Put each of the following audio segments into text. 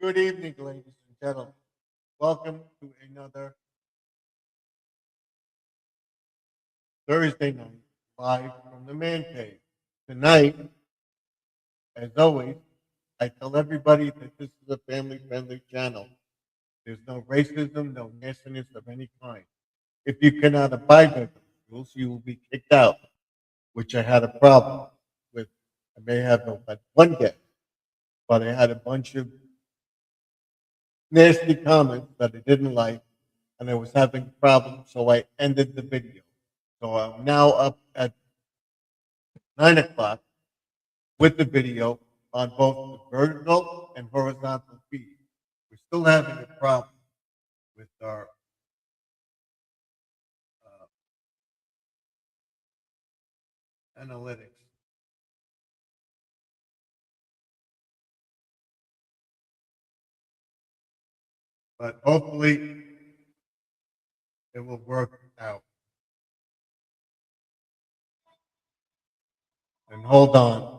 Good evening, ladies and gentlemen. Welcome to another Thursday night live from the Man Cave. Tonight, as always, I tell everybody that this is a family friendly channel. There's no racism, no nastiness of any kind. If you cannot abide by those rules, you will be kicked out, which I had a problem with. I may have no but one guest, but I had a bunch of nasty comments that I didn't like, and I was having problems, so I ended the video. So I'm now up at 9 o'clock with the video on both the vertical and horizontal feed. We're still having a problem with our analytics. But hopefully it will work out. And hold on.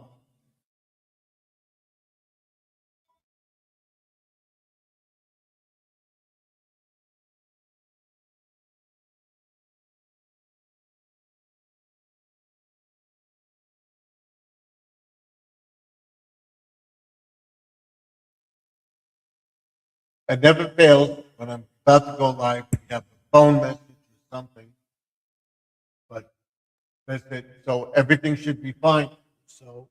It never fails when I'm about to go live. We have a phone message or something, but that's it. So everything should be fine. So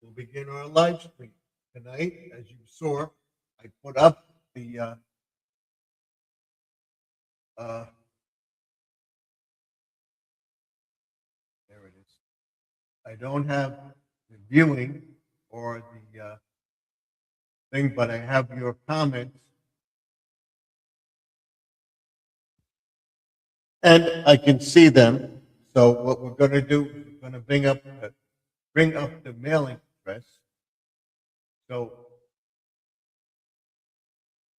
we'll begin our live stream tonight. As you saw, I put up the uh, there it is. I don't have the viewing or the thing, but I have your comments, and I can see them. So what we're going to do is we're going to bring up the mailing address. So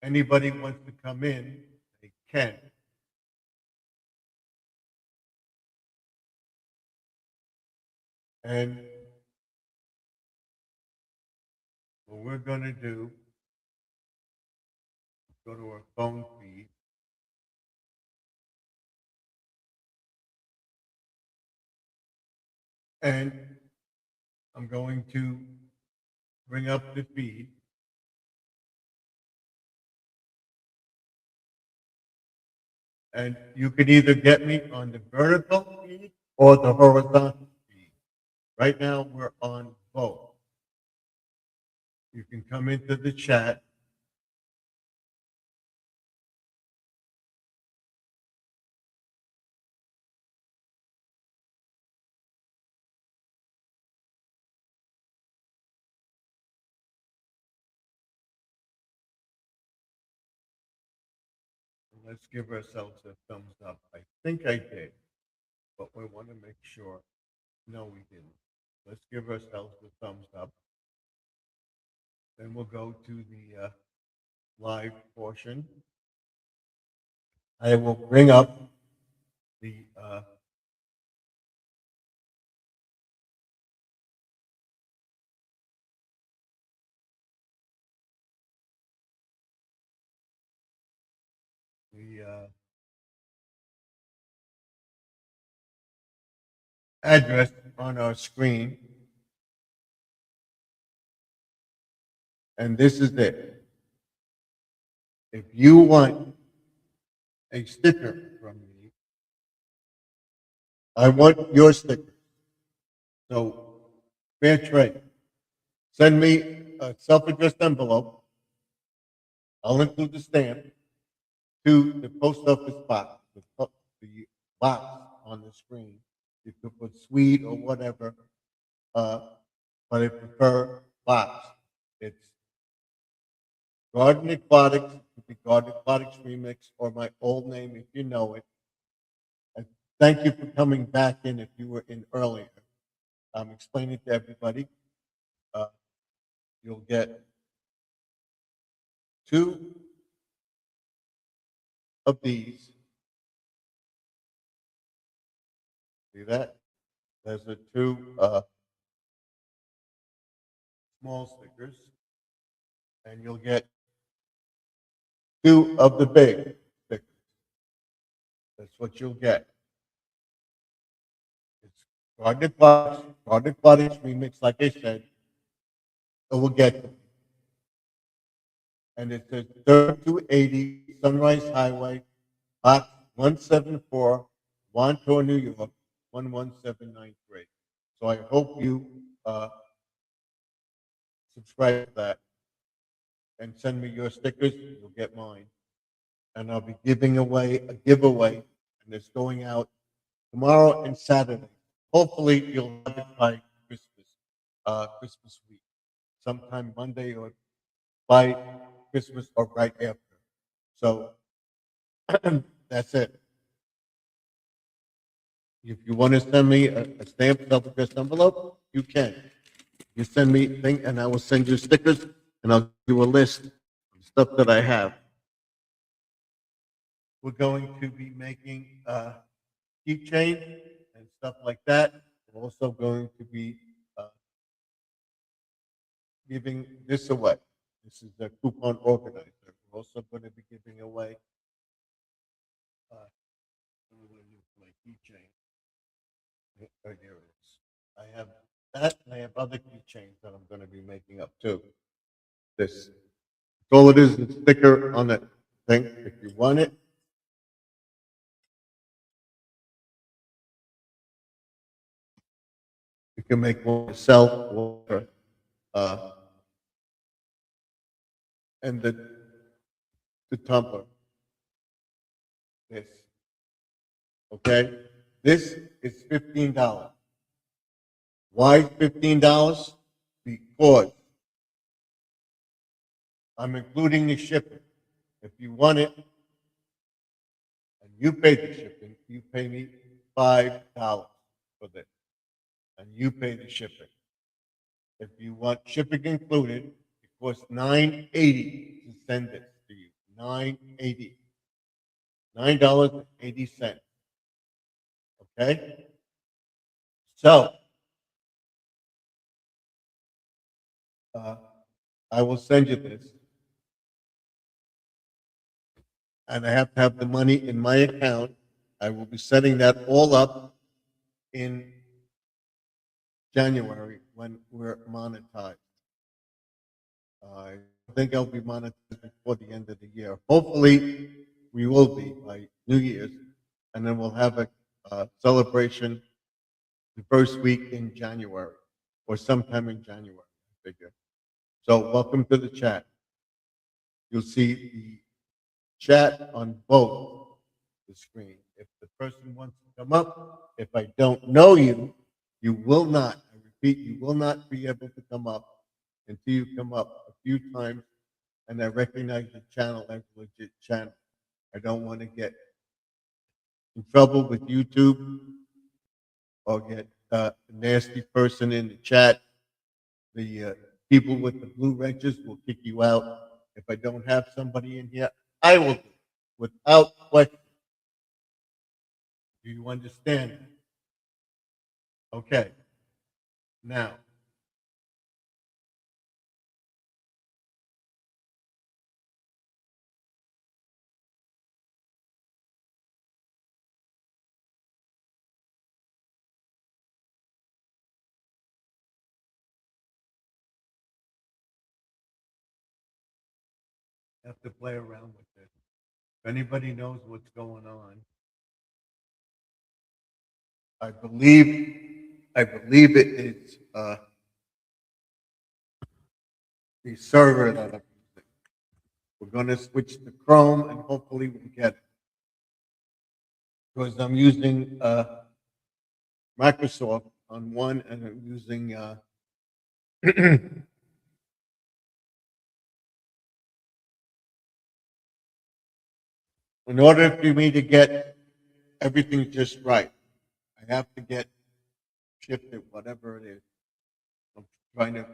anybody wants to come in, they can. And what we're going to do is go to our phone feed. And I'm going to bring up the feed. And you can either get me on the vertical feed or the horizontal feed. Right now, we're on both. You can come into the chat. Let's give ourselves a thumbs up. I think I did, but we want to make sure. No, we didn't. Let's give ourselves a thumbs up. Then we'll go to the live portion. I will bring up the address on our screen. And this is it. If you want a sticker from me, I want your sticker. So, fair trade. Send me a self-addressed envelope. I'll include the stamp to the post office box, the box on the screen. You could put sweet or whatever, but I prefer box. It's Garden Aquatics, it could be Garden Aquatics Remix, or my old name if you know it. And thank you for coming back in if you were in earlier. I'm explaining to everybody. Uh, you'll get two of these. See that? There's the two small stickers. and you'll get 2 of the big stickers. That's what you'll get. It's Garden Aquatics Remix, like I said. So we'll get them. And it says 3280 Sunrise Highway, Box 174, Wantor, New York, 11793. So I hope you subscribe to that and send me your stickers. You'll get mine. And I'll be giving away a giveaway, and it's going out tomorrow and Saturday. Hopefully, you'll have it by Christmas week, sometime Monday or by Christmas or right after. So that's it. If you want to send me a stamped self-addressed envelope, you can. You send me a thing, and I will send you stickers, and I'll give you a list of stuff that I have. We're going to be making keychains and stuff like that. We're also going to be giving this away. This is the coupon organizer. We're also going to be giving away my keychain. There it is. I have that, and I have other keychains that I'm going to be making up too. This. All it is a sticker on the thing. If you want it, you can make one yourself or and the tumbler. This. Okay? This is $15. Why $15? Because I'm including the shipping. If you want it and you pay the shipping, you pay me $5 for this. And you pay the shipping. If you want shipping included, it costs $9.80 to send this to you. $9.80. $9.80. Okay? So I will send you this. And I have to have the money in my account. I will be setting that all up in January when we're monetized. I think I'll be monetized before the end of the year. Hopefully, we will be by New Year's, and then we'll have a celebration the first week in January or sometime in January, I figure. So, welcome to the chat. You'll see the chat on both the screen. If the person wants to come up, if I don't know you, you will not, I repeat, you will not be able to come up until you come up a few times and I recognize the channel as a legit channel. I don't want to get in trouble with YouTube or get a nasty person in the chat. The people with the blue wrenches will kick you out. If I don't have somebody in here, I will do it without question. Do you understand? Okay. Now, I have to play around with this. If anybody knows what's going on, I believe it is the server that I'm using. We're going to switch to Chrome and hopefully we'll get it. Because I'm using Microsoft on one and I'm using in order for me to get everything just right, I have to get shifted, whatever it is. I'm trying to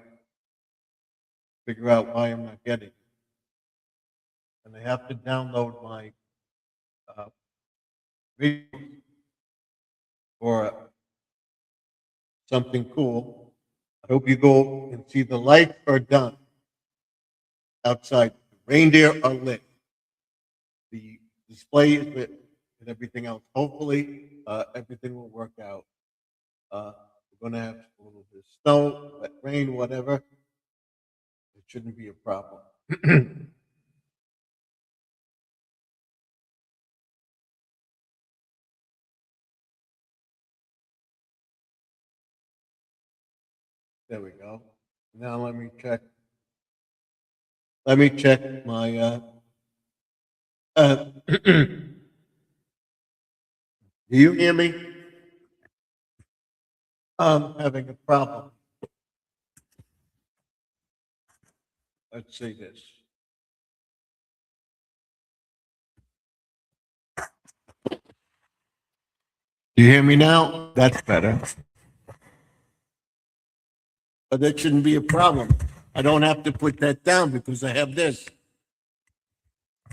figure out why I'm not getting it. And I have to download my video or something cool. I hope you go and see the lights are done. outside. Reindeer are lit. The display is lit and everything else. Hopefully, everything will work out. We're gonna have a little bit of snow, wet rain, whatever. It shouldn't be a problem. There we go. Now let me check. Let me check my. Do you hear me? I'm having a problem. Let's see this. Do you hear me now? That's better. But that shouldn't be a problem. I don't have to put that down because I have this.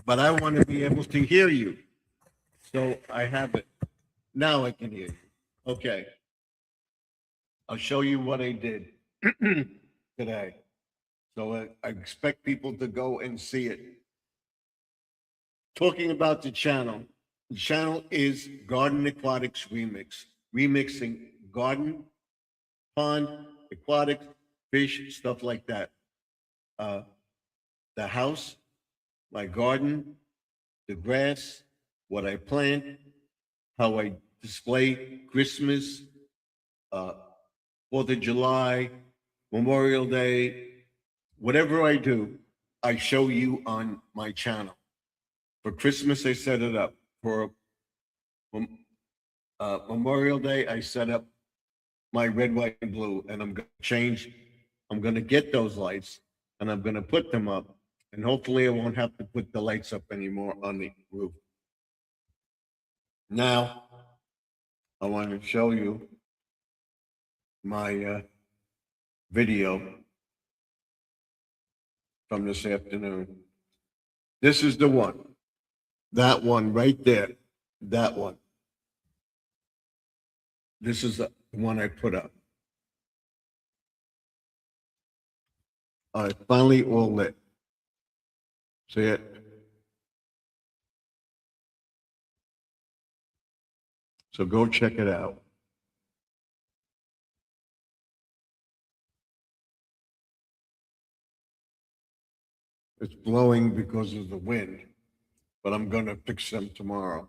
But I want to be able to hear you. So I have it. Now I can hear you. Okay. I'll show you what I did today. So I expect people to go and see it. Talking about the channel is Garden Aquatics Remix, remixing garden, pond, aquatics, fish, stuff like that. Uh, the house, my garden, the grass, what I plant, how I display Christmas, uh, 4th of July, Memorial Day, whatever I do, I show you on my channel. For Christmas, I set it up. For Memorial Day, I set up my red, white, and blue, and I'm going to change. I'm going to get those lights, and I'm going to put them up, and hopefully, I won't have to put the lights up anymore on the roof. Now, I want to show you my video from this afternoon. This is the one. That one right there. That one. This is the one I put up. All right, finally all lit. See it? So go check it out. It's blowing because of the wind, but I'm going to fix them tomorrow.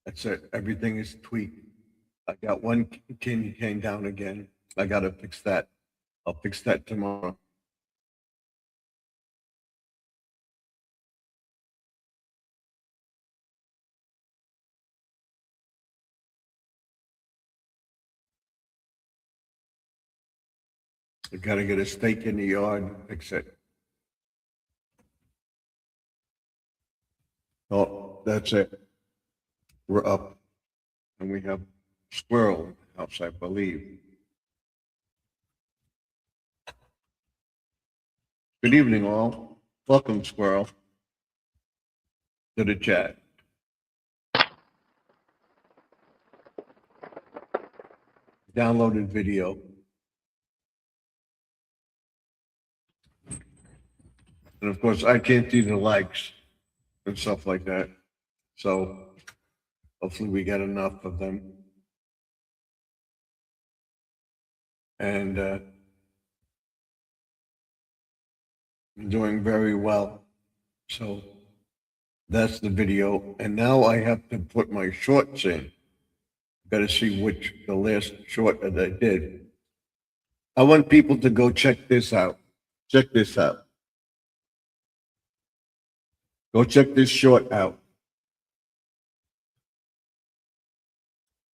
That's it. Everything is tweaked. I got one tin came down again. I got to fix that. I'll fix that tomorrow. I got to get a stake in the yard and fix it. Oh, that's it. We're up. And we have squirrel in the house, I believe. Good evening, all. Welcome, squirrel, to the chat. Downloaded video. And of course, I can't see the likes and stuff like that. So hopefully we get enough of them. And I'm doing very well. So that's the video. And now I have to put my shorts in. Got to see which the last short that I did. I want people to go check this out. Check this out. Go check this short out.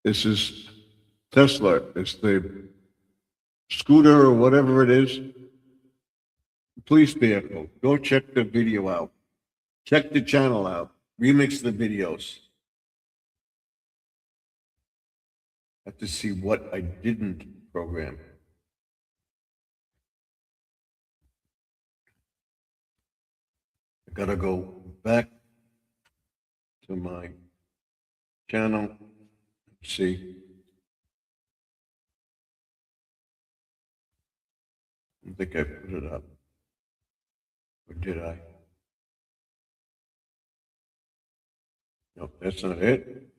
This is Tesla. It's the scooter or whatever it is. Police vehicle. Go check the video out. Check the channel out. Remix the videos. Have to see what I didn't program. I gotta go back to my channel. See. I think I put it up. Or did I? Nope, that's not it.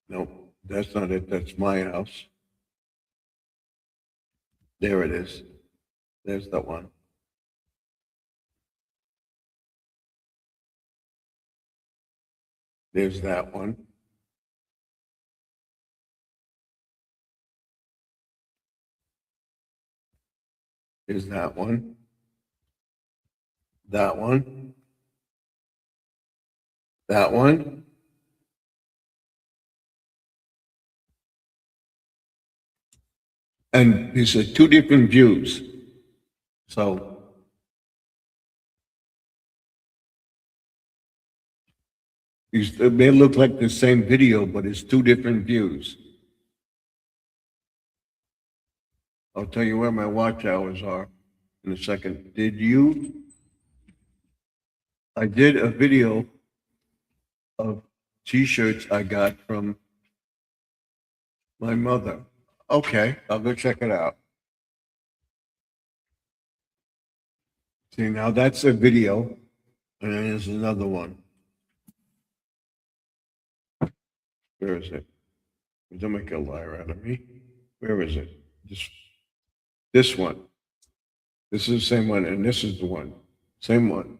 Nope, that's not it. That's my house. There it is. There's that one. There's that one. There's that one. That one. That one. And these are two different views. So these it may look like the same video, but it's two different views. I'll tell you where my watch hours are in a second. Did you? I did a video of t-shirts I got from my mother. Okay, I'll go check it out. See, now that's a video, and then there's another one. Where is it? Don't make a liar out of me. Where is it? This one. This is the same one, and this is the one. Same one.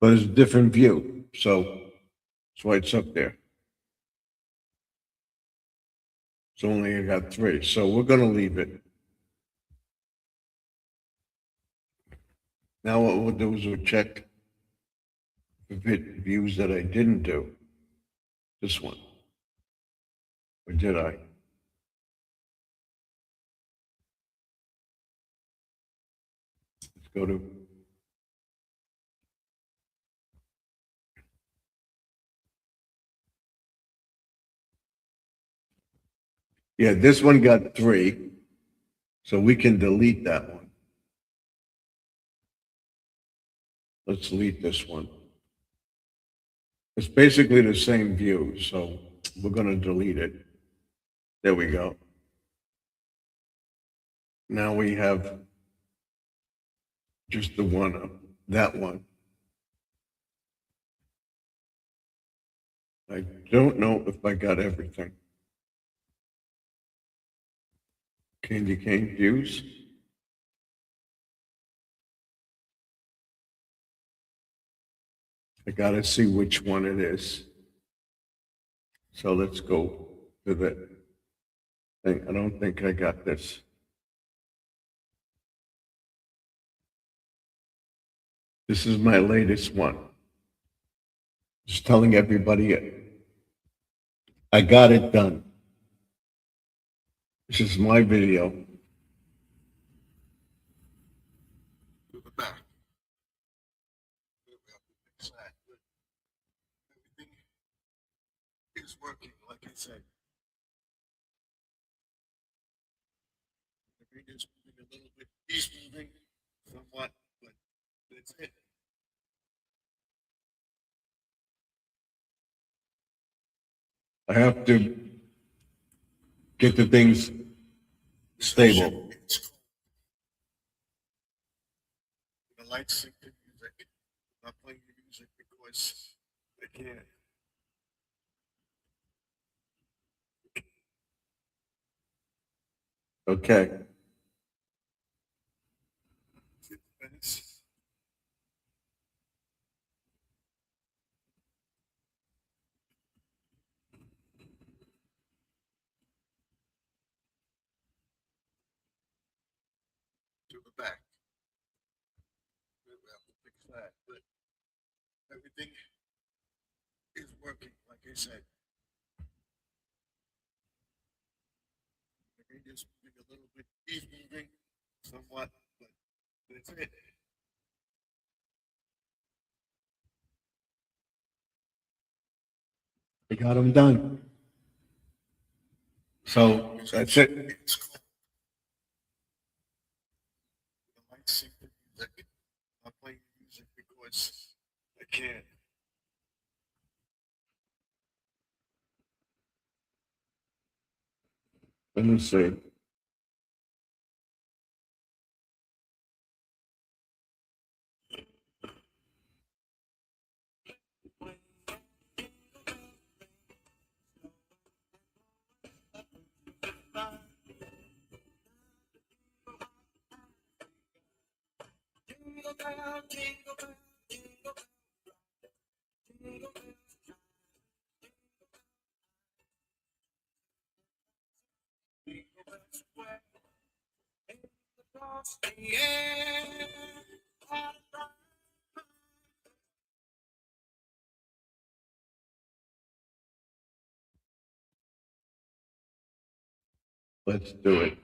But it's a different view. So that's why it's up there. So only I got three. So we're gonna leave it. Now what we'll do is we'll check the views that I didn't do. This one. Or did I? Let's go to. Yeah, this one got three. So we can delete that one. Let's delete this one. It's basically the same view, so we're gonna delete it. There we go. Now we have just the one, that one. I don't know if I got everything. Candy cane views. I gotta see which one it is. So let's go to the thing. I don't think I got this. This is my latest one. Just telling everybody I got it done. This is my video. To the back. Everything is working, like I said. The video's moving a little bit. He's moving somewhat, but that's it. I have to get the things stable. The lights sync to music. I'm not playing the music because I can't. Okay. 5 minutes. To the back. We have to fix that, but everything is working, like I said. The radio's moving a little bit. He's moving somewhat, but that's it. I got them done. So that's it. It's cool. The lights sync the music. I'm playing music because I can't. Let me see. Let's do it.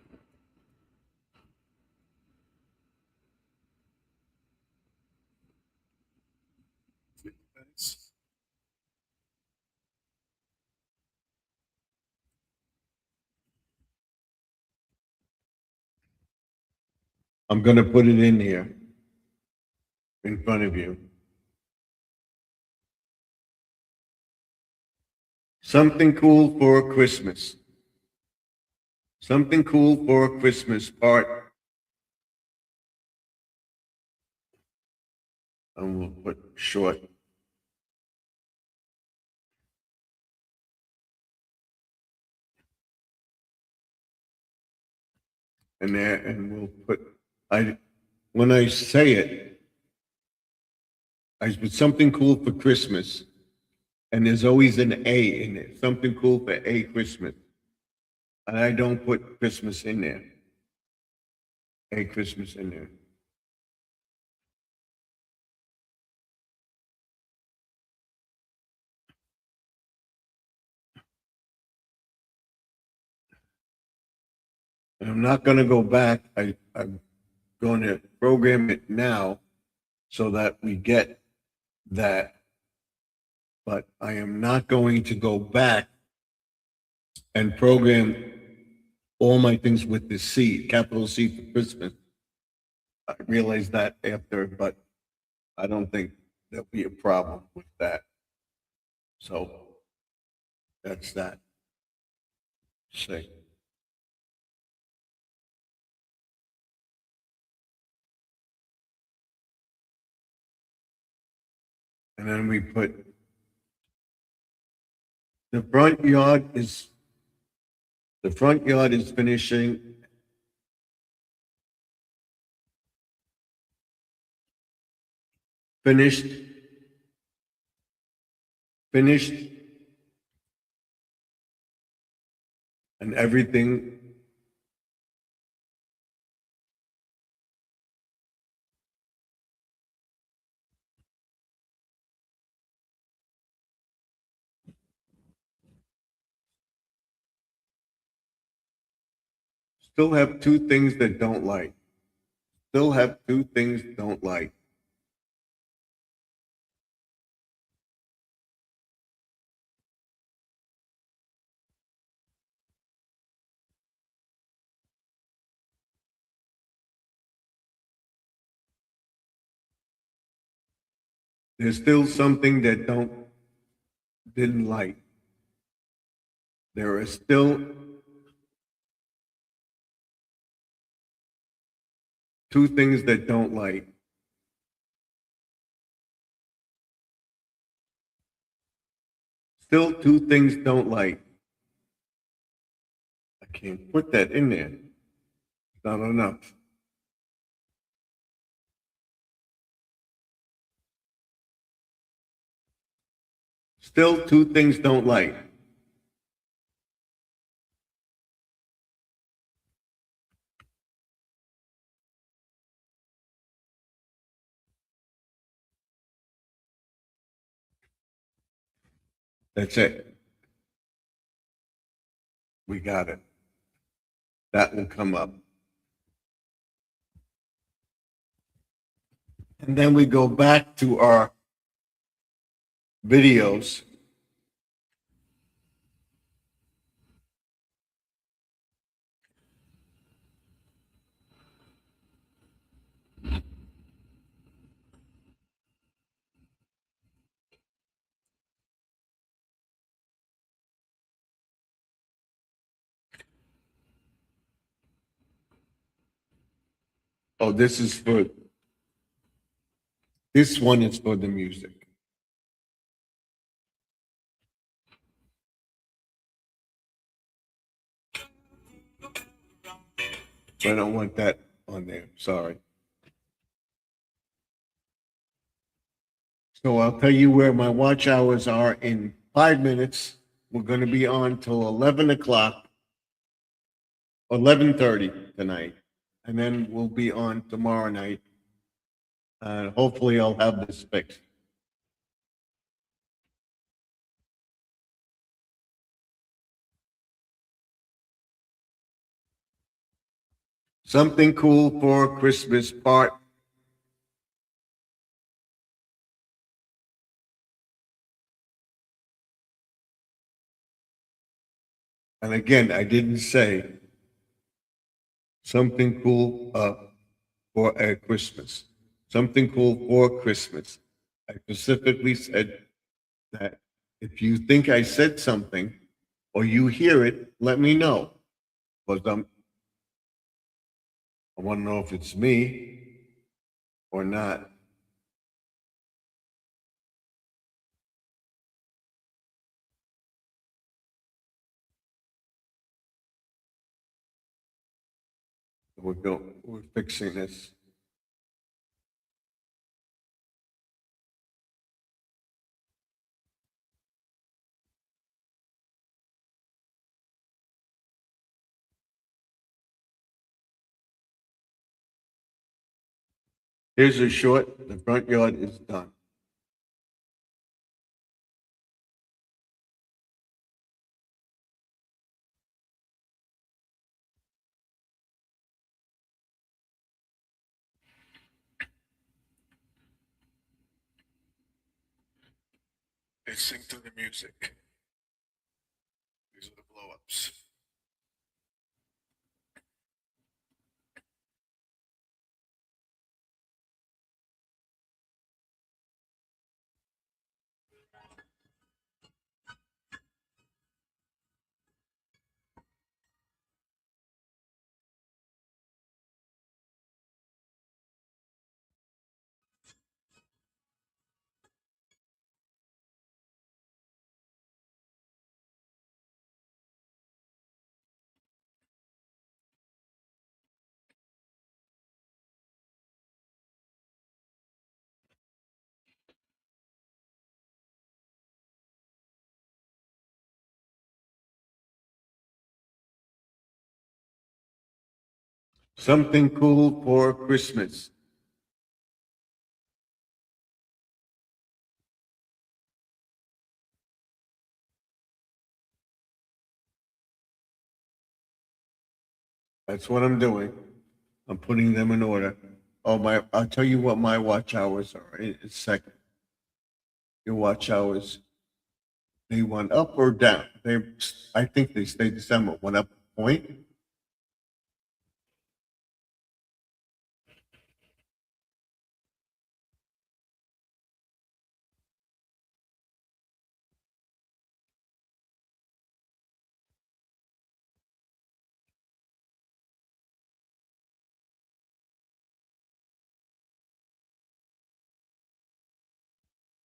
I'm going to put it in here in front of you. Something cool for Christmas. Something cool for Christmas part. And we'll put short. And there, and we'll put, when I say it, I put something cool for Christmas. And there's always an A in it, something cool for a Christmas. And I don't put Christmas in there. A Christmas in there. And I'm not going to go back. I'm going to program it now so that we get that. But I am not going to go back and program all my things with the C, capital C for Christmas. I realized that after, but I don't think there'll be a problem with that. So that's that. Say. And then we put the front yard is finishing. Finished. And everything still have two things that don't like. Still have two things don't like. There's still something that didn't like. There are still two things that don't like. Still two things don't like. I can't put that in there. It's not enough. Still two things don't like. That's it. We got it. That will come up. And then we go back to our videos. Oh, this one is for the music. I don't want that on there. Sorry. So I'll tell you where my watch hours are in 5 minutes. We're going to be on till 11 o'clock, 11:30 tonight. And then we'll be on tomorrow night. And hopefully I'll have this fixed. Something cool for Christmas part. And again, I didn't say something cool for Christmas. Something cool for Christmas. I specifically said that if you think I said something or you hear it, let me know. Because I want to know if it's me or not. We're fixing this. Here's a short, the front yard is done. Let's sing to the music. These are the blow-ups. Something cool for Christmas. That's what I'm doing. I'm putting them in order. I'll tell you what my watch hours are in a second. Your watch hours, they went up or down? I think they stayed the same, went up a point.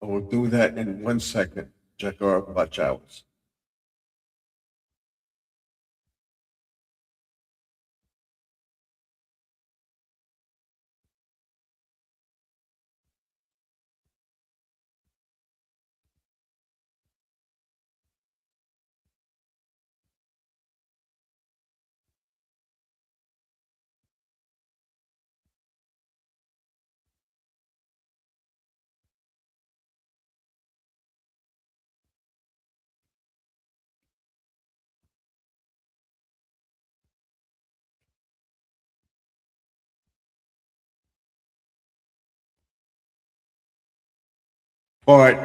I will do that in 1 second. Check our watch hours. Part.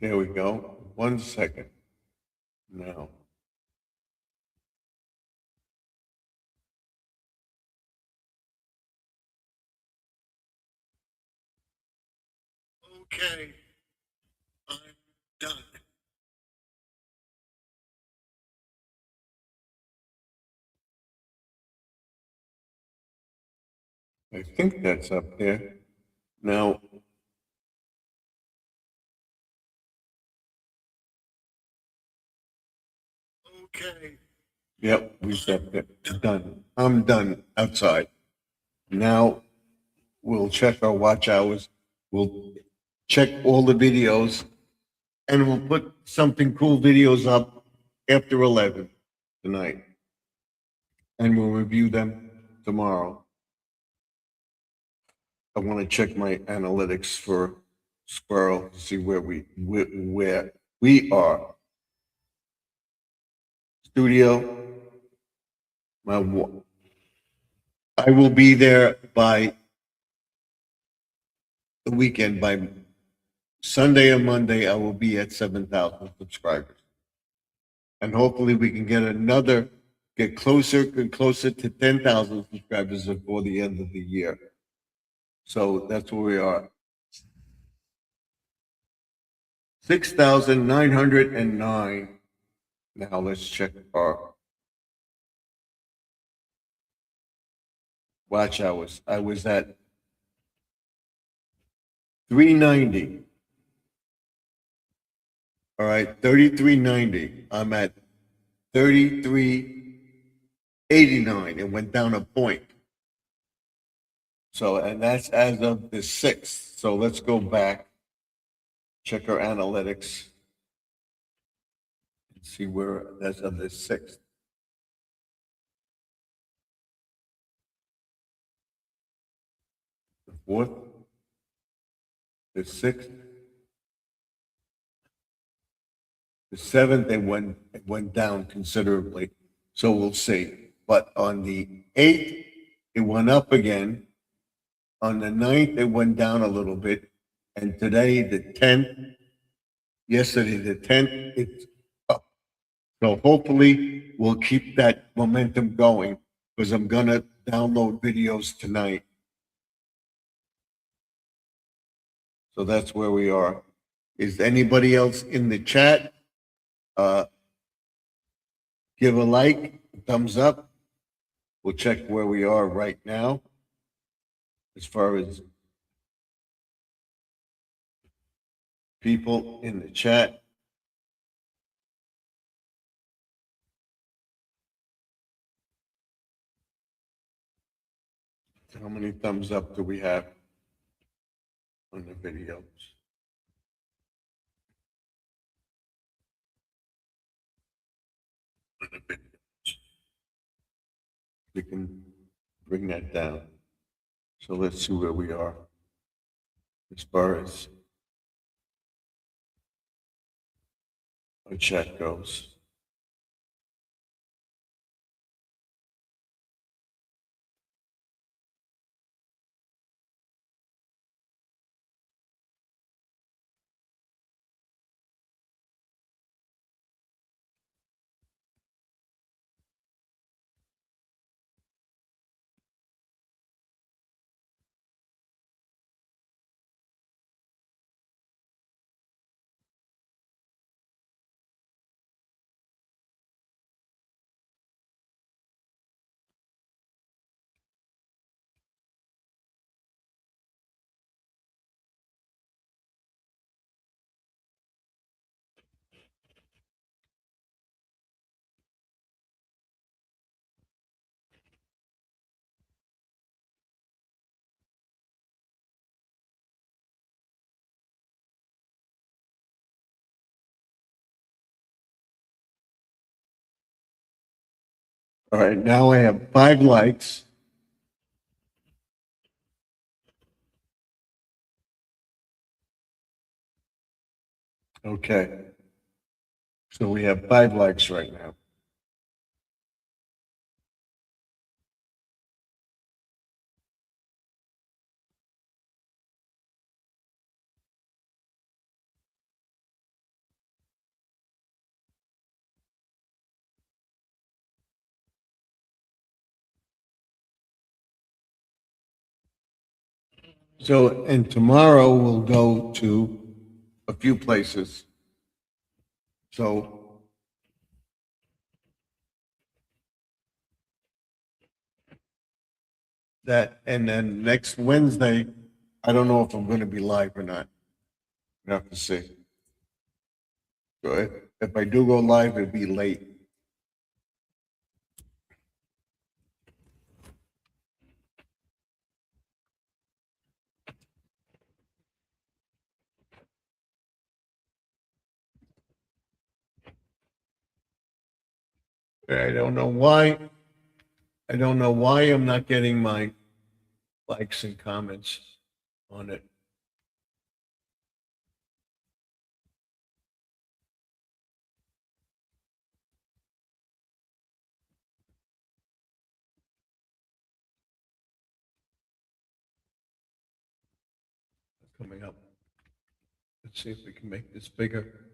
There we go. 1 second. Now. Okay. I'm done. I think that's up there. Now, okay. Yep, we set that. Done. I'm done outside. Now we'll check our watch hours. We'll check all the videos and we'll put something cool videos up after 11 tonight. And we'll review them tomorrow. I want to check my analytics for Squirrel to see where we are. Studio, I will be there by the weekend. By Sunday or Monday, I will be at 7,000 subscribers. And hopefully we can get closer and closer to 10,000 subscribers before the end of the year. So that's where we are. 6,909. Now let's check our watch hours. I was at 390. All right, 3390. I'm at 3389. It went down a point. So, and that's as of the 6th. So let's go back, check our analytics, and see where that's of the 6th. The 4th, the 6th, the 7th, it went down considerably. So we'll see. But on the 8th, it went up again. On the 9th, it went down a little bit. And today, the 10th, yesterday, the 10th, it's up. So hopefully we'll keep that momentum going because I'm going to download videos tonight. So that's where we are. Is anybody else in the chat? Give a like, thumbs up. We'll check where we are right now as far as people in the chat. How many thumbs up do we have on the videos? We can bring that down. So let's see where we are as far as our chat goes. All right, now I have 5 likes. Okay. So we have 5 likes right now. So, and tomorrow we'll go to a few places. So that, and then next Wednesday, I don't know if I'm gonna be live or not. We have to see. So if I do go live, it'd be late. I don't know why. I don't know why I'm not getting my likes and comments on it. Coming up. Let's see if we can make this bigger.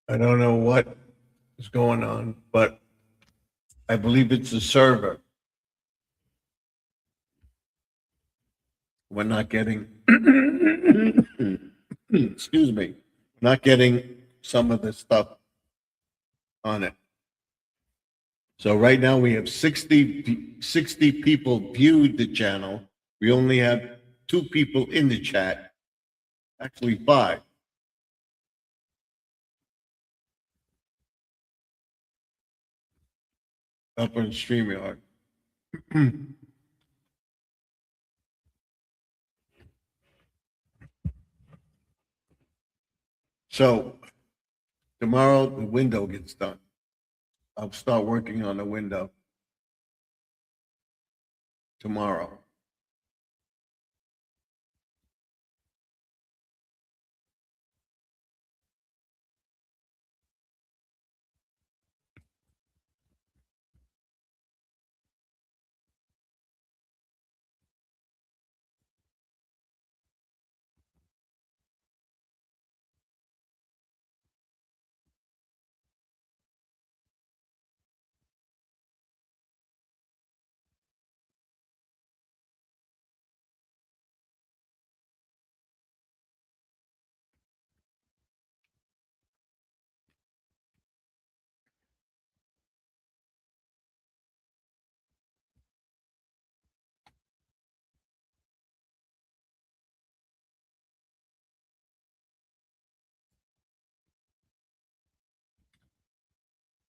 I don't know what is going on, but I believe it's the server. We're not getting, excuse me, not getting some of the stuff on it. So right now we have 60 people viewed the channel. We only have 2 people in the chat, actually 5. Up on StreamYard. So tomorrow the window gets done. I'll start working on the window tomorrow.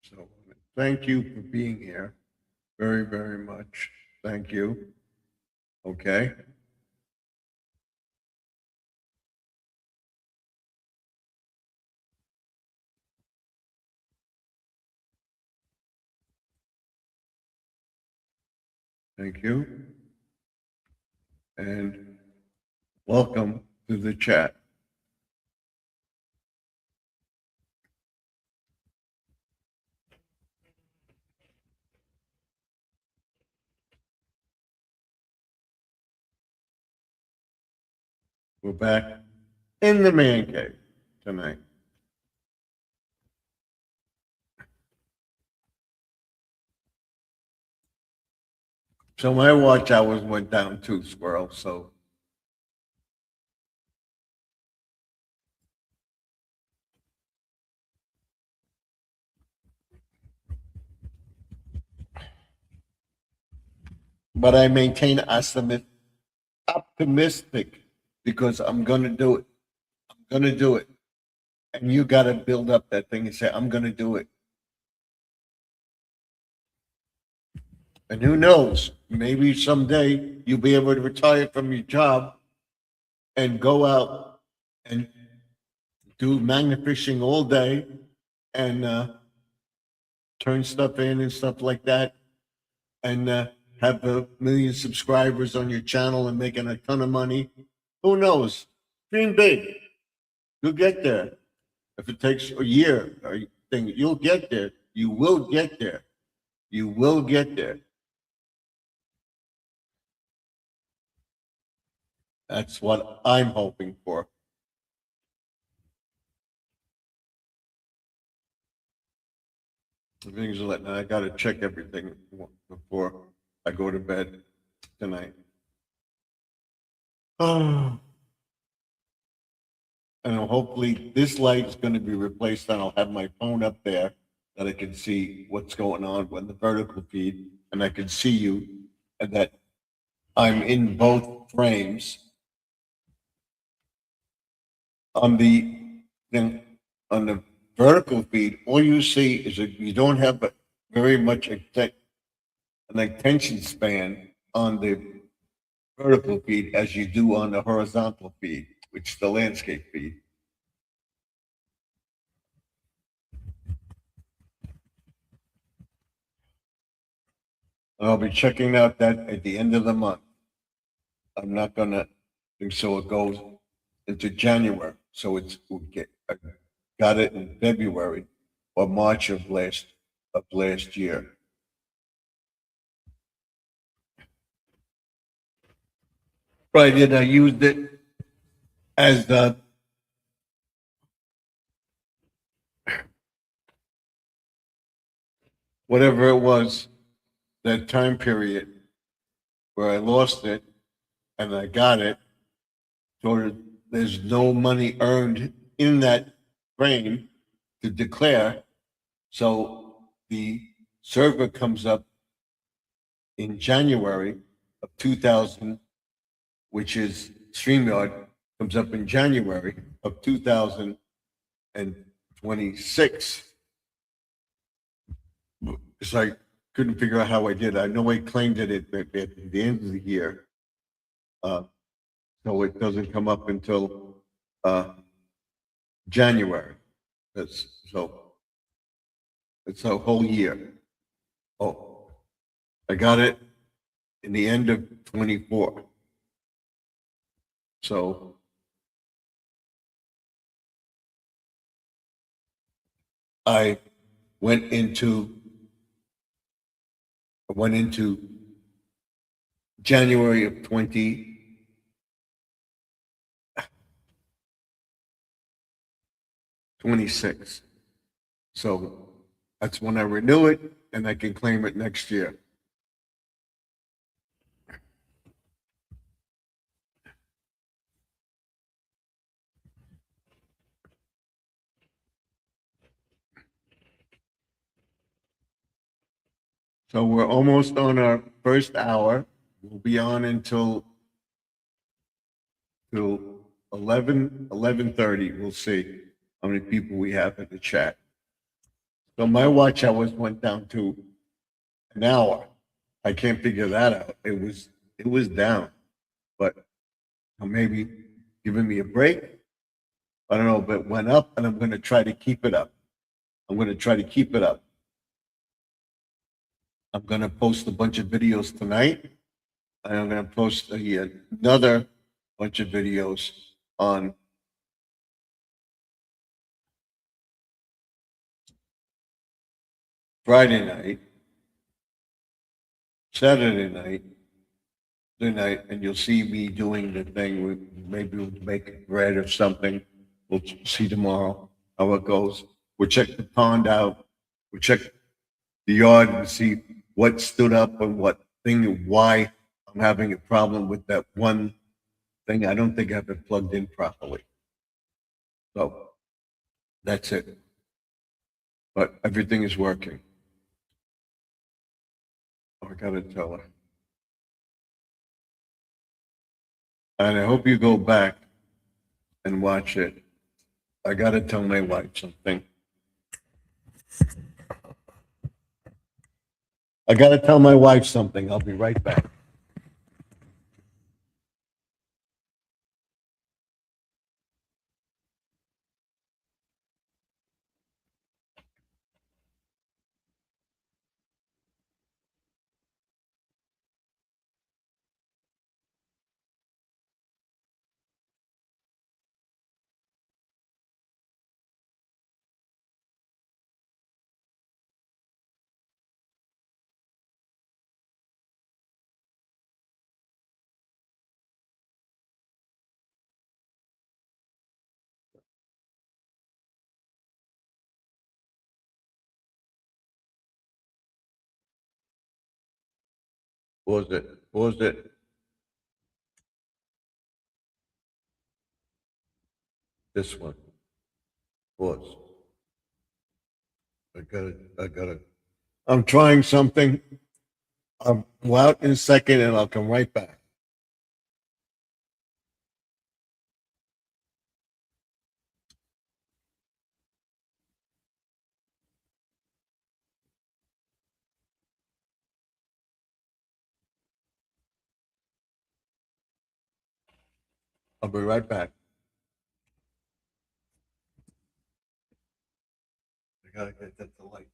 So thank you for being here. Very, very much. Thank you. Okay. Thank you. And welcome to the chat. We're back in the man cave tonight. So my watch hours went down too, Squirrel. So but I maintain optimistic because I'm gonna do it. I'm gonna do it. And you gotta build up that thing and say, I'm gonna do it. And who knows? Maybe someday you'll be able to retire from your job and go out and do magna fishing all day and turn stuff in and stuff like that, and have a million subscribers on your channel and making a ton of money. Who knows? Dream big. You'll get there. If it takes a year or thing, you'll get there. You will get there. You will get there. That's what I'm hoping for. Things like that. I got to check everything before I go to bed. tonight. Oh. And hopefully this light is going to be replaced and I'll have my phone up there that I can see what's going on with the vertical feed and I can see you and that I'm in both frames. On the then on the vertical feed, all you see is that you don't have very much an attention span on the vertical feed as you do on the horizontal feed, which is the landscape feed. I'll be checking out that at the end of the month. I'm not gonna think so. It goes into January, so I got it in February or March of last year. Right, and I used it as the whatever it was that time period where I lost it and I got it. So there's no money earned in that frame to declare. So the server comes up in January of 2000, which is StreamYard, comes up in January of 2026. Because I couldn't figure out how I did. I know I claimed it at the end of the year. So it doesn't come up until January. So it's a whole year. Oh, I got it in the end of 24. So I went into January of 2026. So that's when I renew it and I can claim it next year. So we're almost on our first hour. We'll be on until 11:30. We'll see how many people we have in the chat. So my watch hours went down to an hour. I can't figure that out. It was down, but maybe giving me a break. I don't know, but it went up, and I'm going to try to keep it up. I'm going to try to keep it up. I'm going to post a bunch of videos tonight, and I'm going to post another bunch of videos on Friday night, Saturday night, and you'll see me doing the thing. Maybe we'll make bread or something. We'll see tomorrow how it goes. We'll check the pond out. We'll check the yard and see what stood up and what thing and why I'm having a problem with that one thing. I don't think I have it plugged in properly. So that's it. But everything is working. I gotta tell her. And I hope you go back and watch it. I gotta tell my wife something. I gotta tell my wife something. I'll be right back. Pause it, pause it. This one. Pause. I gotta. I'm trying something. I'll go out in a second and I'll come right back. I'll be right back. I gotta get that to light.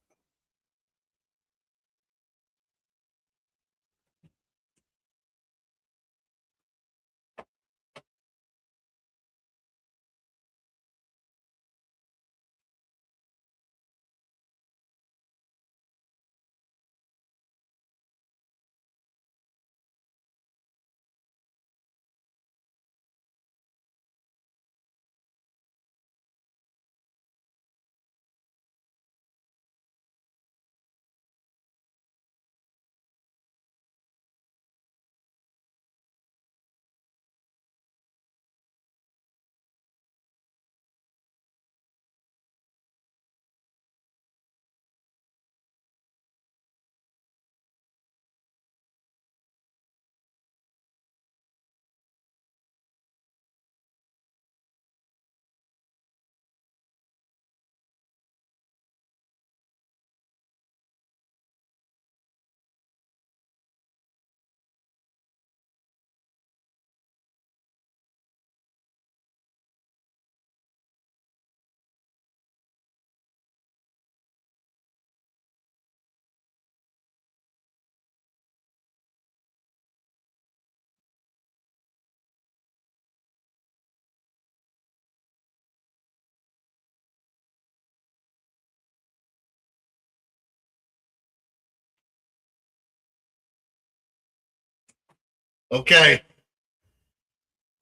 Okay.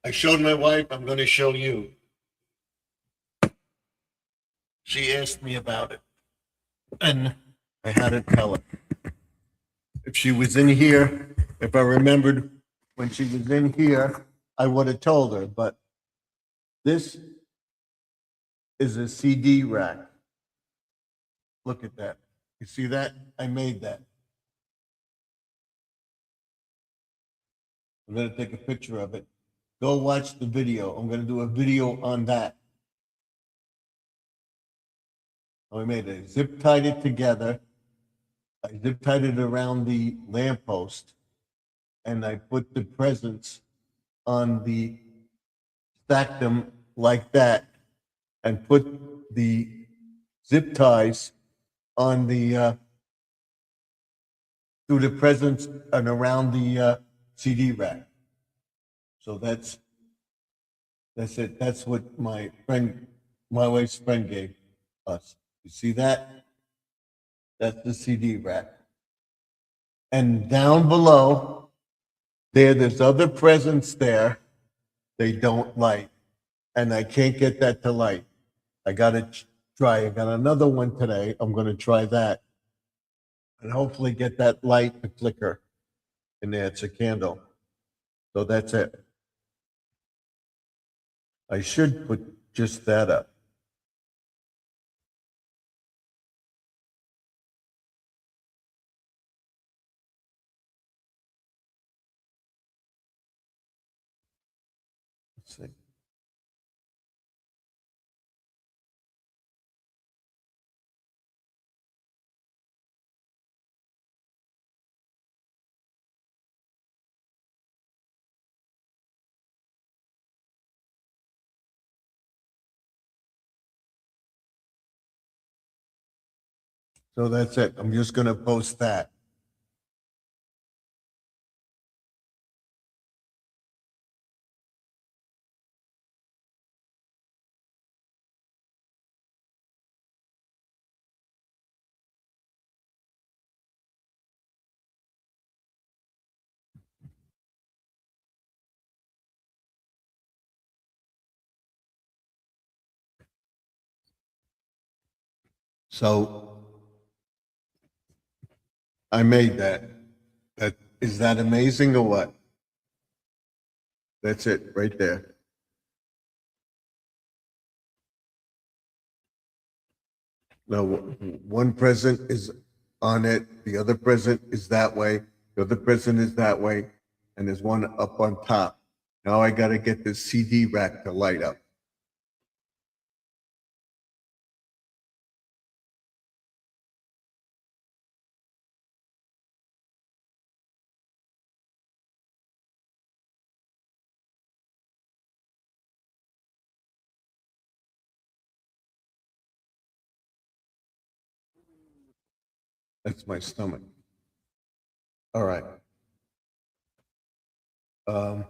I showed my wife. I'm going to show you. She asked me about it, and I had to tell her. If she was in here, if I remembered when she was in here, I would have told her. But this is a CD rack. Look at that. You see that? I made that. I'm going to take a picture of it. Go watch the video. I'm going to do a video on that. I made it. Zip tied it together. I zip tied it around the lamppost, and I put the presents on the, stacked them like that, and put the zip ties on the through the presents and around the CD rack. So that's it. That's what my friend, my wife's friend gave us. You see that? That's the CD rack. And down below, there's other presents there. They don't light, and I can't get that to light. I got to try. I got another one today. I'm going to try that, and hopefully get that light to flicker in there. It's a candle. So that's it. I should put just that up. Let's see. So that's it. I'm just going to post that. So I made that. That Is that amazing or what? That's it, right there. Now, one present is on it, the other present is that way, the other present is that way, and there's one up on top. Now I gotta get this CD rack to light up. That's my stomach. All right. Um,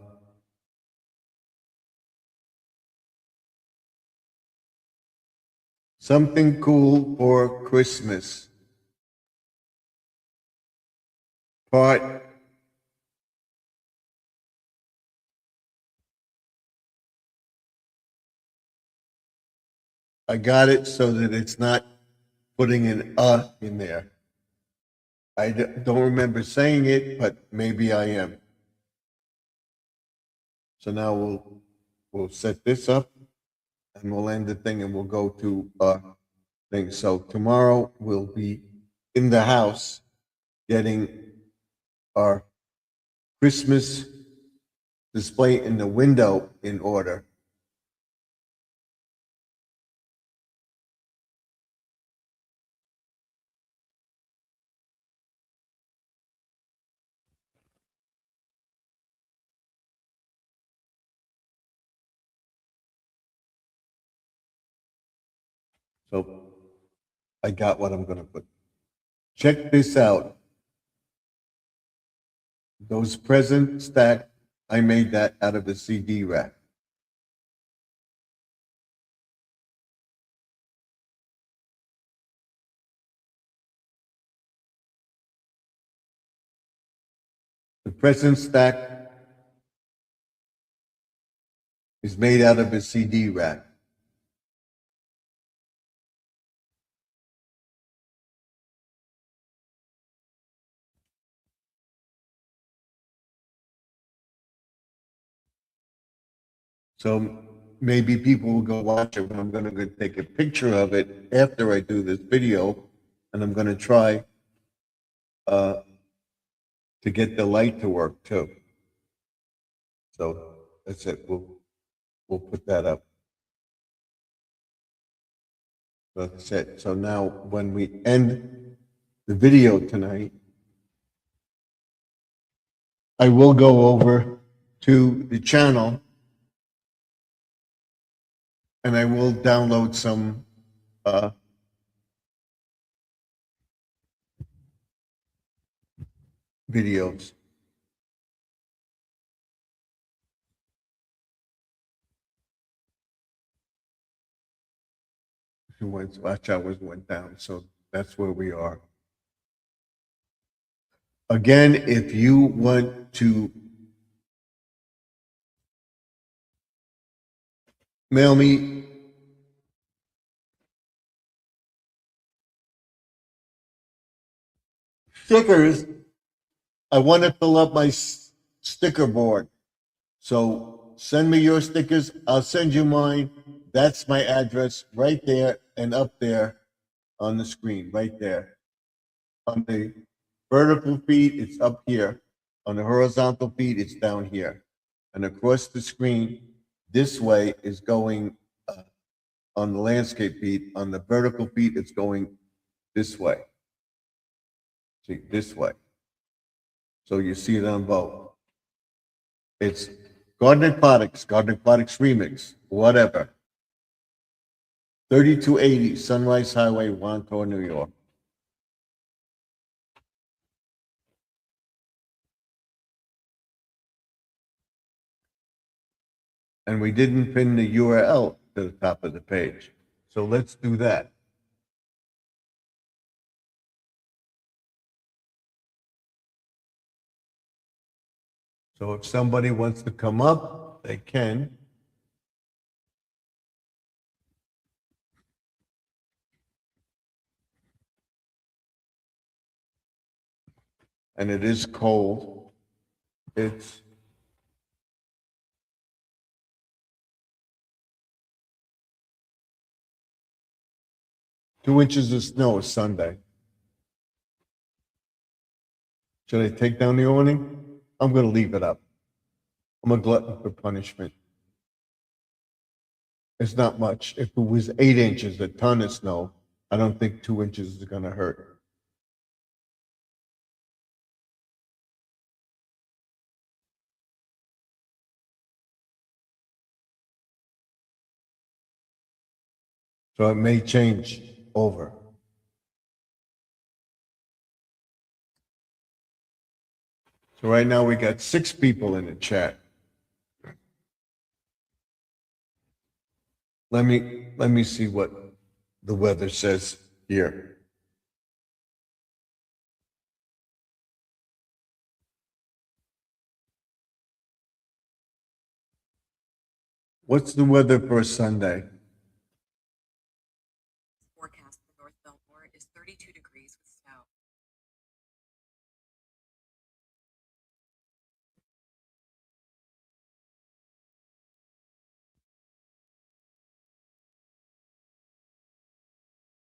Something cool for Christmas. Part I got it so that it's not putting an in there. I don't remember saying it, but maybe I am. So now we'll set this up and we'll end the thing and we'll go to thing. So tomorrow we'll be in the house getting our Christmas display in the window in order. So I got what I'm going to put. Check this out. Those present stack, I made that out of the CD rack. The present stack is made out of a CD rack. So maybe people will go watch it, but I'm going to go take a picture of it after I do this video, and I'm going to try to get the light to work too. So that's it. We'll put that up. That's it. So now when we end the video tonight, I will go over to the channel and I will download some videos. Watch hours went down, so that's where we are. Again, if you want to mail me stickers, I want to fill up my sticker board. So send me your stickers. I'll send you mine. That's my address right there and up there on the screen, right there. On the vertical feed, it's up here. On the horizontal feed, it's down here. And across the screen, this way is going on the landscape feed. On the vertical feed, it's going this way. See, this way. So you see it on both. It's Garden Aquatics Remix, whatever. 3280 Sunrise Highway, Wantagh, New York. And we didn't pin the URL to the top of the page. So let's do that. So if somebody wants to come up, they can. And it is cold. It's two inches of snow is Sunday. Should I take down the awning? I'm gonna leave it up. I'm a glutton for punishment. It's not much. If it was 8 inches, a ton of snow, I don't think 2 inches is gonna hurt. So it may change over. So right now we got 6 people in the chat. Let me see what the weather says here. What's the weather for Sunday? Forecast for North Belmore is 32 degrees with snow.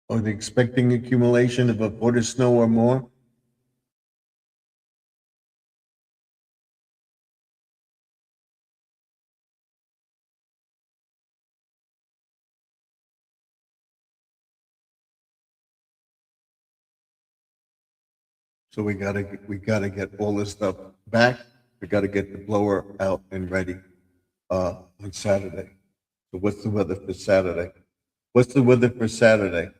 Are they expecting accumulation of a foot of snow or more? So we gotta get all this stuff back. We gotta get the blower out and ready on Saturday. So what's the weather for Saturday? What's the weather for Saturday?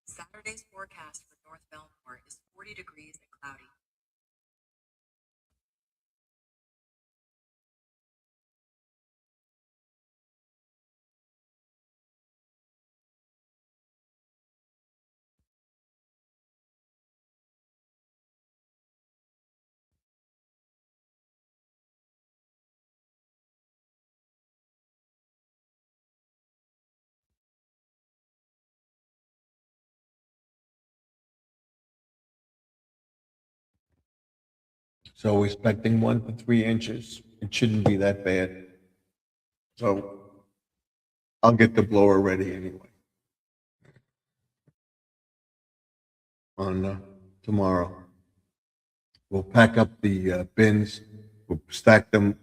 Saturday's forecast for North Belmore is 40 degrees and cloudy. So we're expecting 1 to 3 inches. It shouldn't be that bad. So I'll get the blower ready anyway on tomorrow. We'll pack up the bins. We'll stack them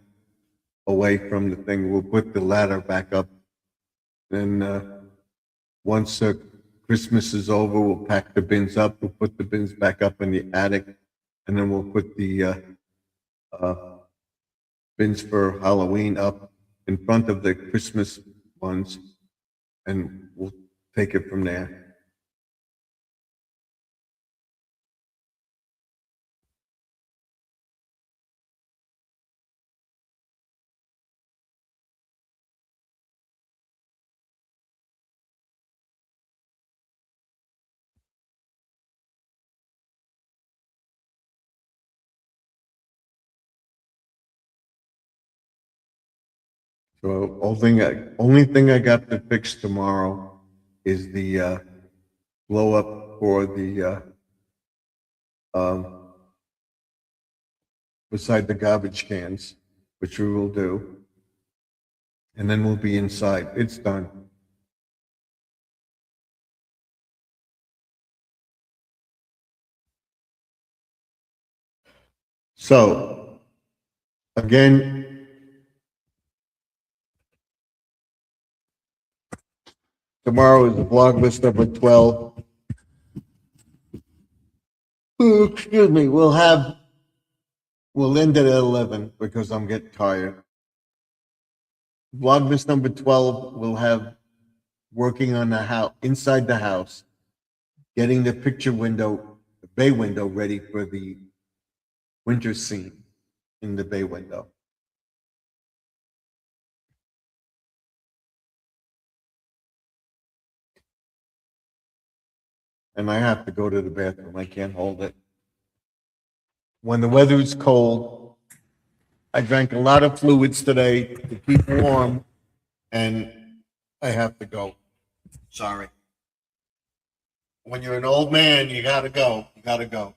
away from the thing. We'll put the ladder back up. Then once Christmas is over, we'll pack the bins up. We'll put the bins back up in the attic, and then we'll put the bins for Halloween up in front of the Christmas ones, and we'll take it from there. So only thing I got to fix tomorrow is the blow up for the um, beside the garbage cans, which we will do, and then we'll be inside. It's done. So again, tomorrow is the Vlogmas number 12. Oh, excuse me. We'll end it at 11 because I'm getting tired. Vlogmas number 12 will have working on the house, inside the house, getting the picture window, the bay window ready for the winter scene in the bay window. And I have to go to the bathroom. I can't hold it. When the weather is cold, I drank a lot of fluids today to keep warm, and I have to go. Sorry. When you're an old man, you gotta go. You gotta go.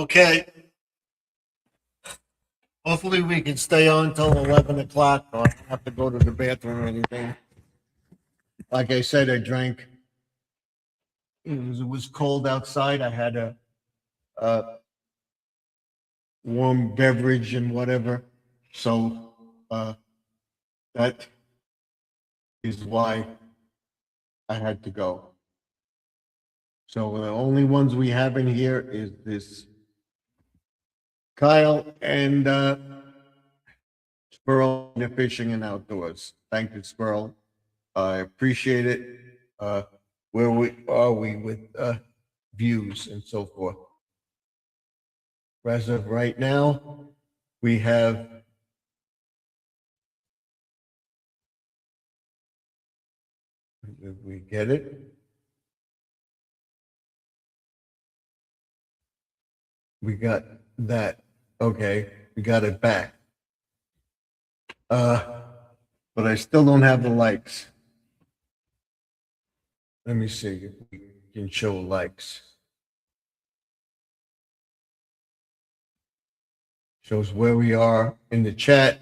Okay. Hopefully we can stay on till 11 o'clock or I don't have to go to the bathroom or anything. Like I said, I drank. It was cold outside. I had a warm beverage and whatever. So that is why I had to go. So the only ones we have in here is this Kyle and Squirrel and the Fishing and Outdoors. Thank you, Squirrel. I appreciate it. Where are we with views and so forth? As of right now, we have did we get it? We got that. Okay, we got it back. But I still don't have the likes. Let me see if we can show likes. Shows where we are in the chat.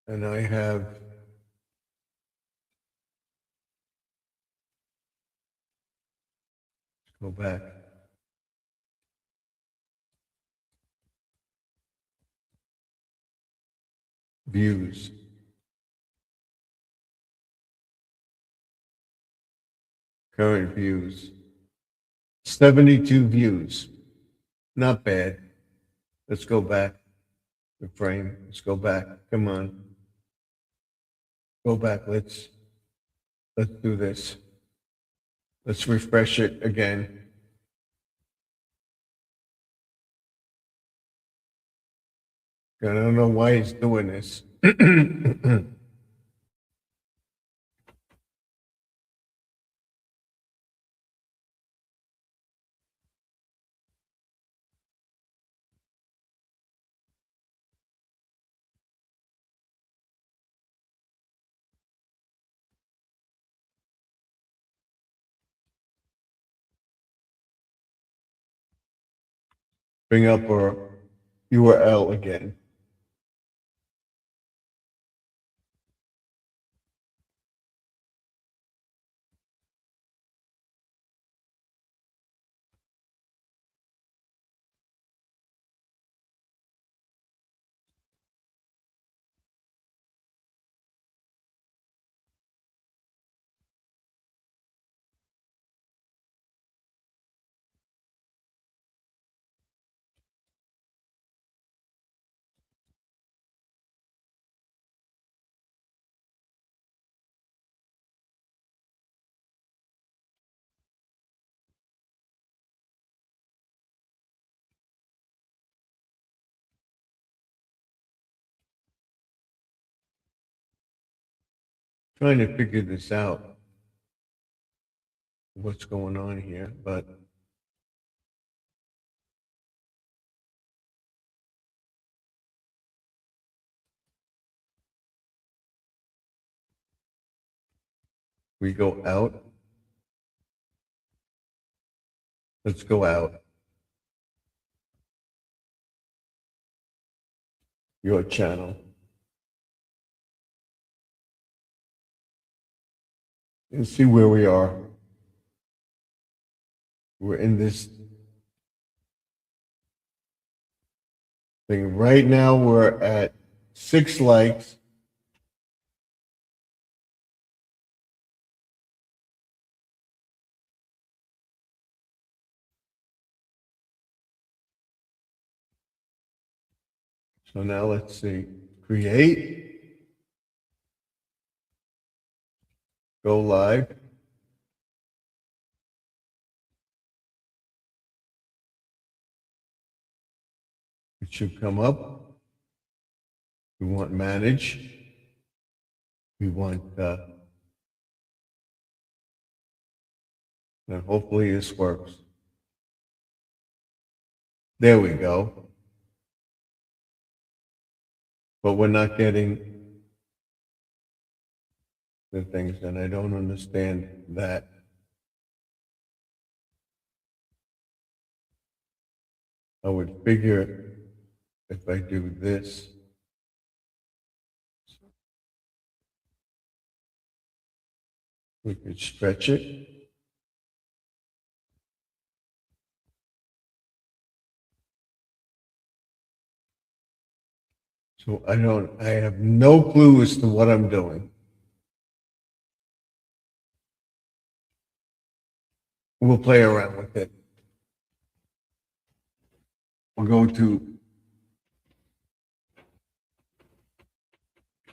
And I have go back. Views. Current views. 72 views. Not bad. Let's go back. The frame. Let's go back. Come on. Go back. Let's do this. Let's refresh it again. I don't know why he's doing this. Bring up our URL again. Trying to figure this out. What's going on here, but we go out. Let's go out. Your channel. And see where we are. We're in this thing. Right now, we're at 6 likes. So now let's see. Create. Go live. It should come up. We want manage. We want, and hopefully this works. There we go. But we're not getting the things, and I don't understand that. I would figure if I do this, we could stretch it. So I have no clue as to what I'm doing. We'll play around with it. We'll go to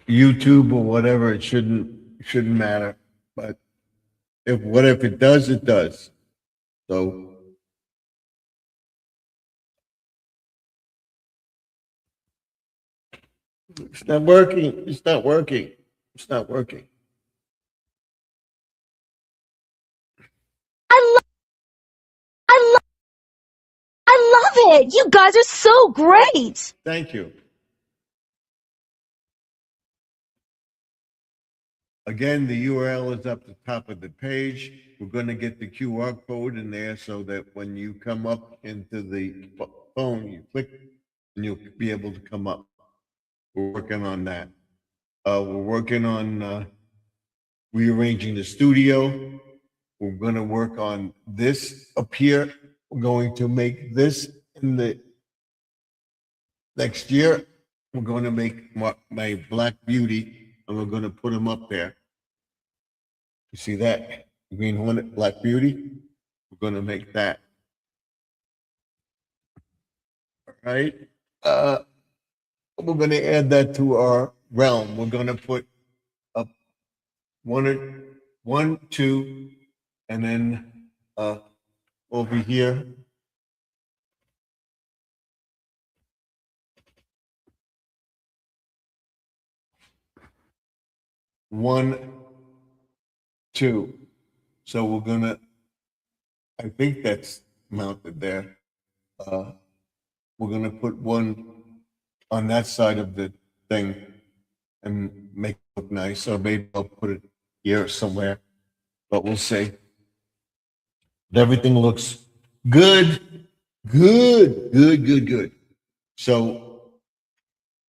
YouTube or whatever. It shouldn't matter. But if it does, it does. So it's not working. It's not working. It's not working. I love, I love, I love it. You guys are so great. Thank you. Again, the URL is up the top of the page. We're going to get the QR code in there so that when you come up into the phone, you click and you'll be able to come up. We're working on that. We're working on rearranging the studio. We're going to work on this up here. We're going to make this in the next year. We're going to make my Black Beauty, and we're going to put them up there. You see that? Green Hornet, Black Beauty? We're going to make that. All right? We're going to add that to our realm. We're going to put up one, two, and then over here. One, two. So we're gonna, I think that's mounted there. We're gonna put one on that side of the thing and make it look nice, or maybe I'll put it here somewhere, but we'll see. But everything looks good, good. So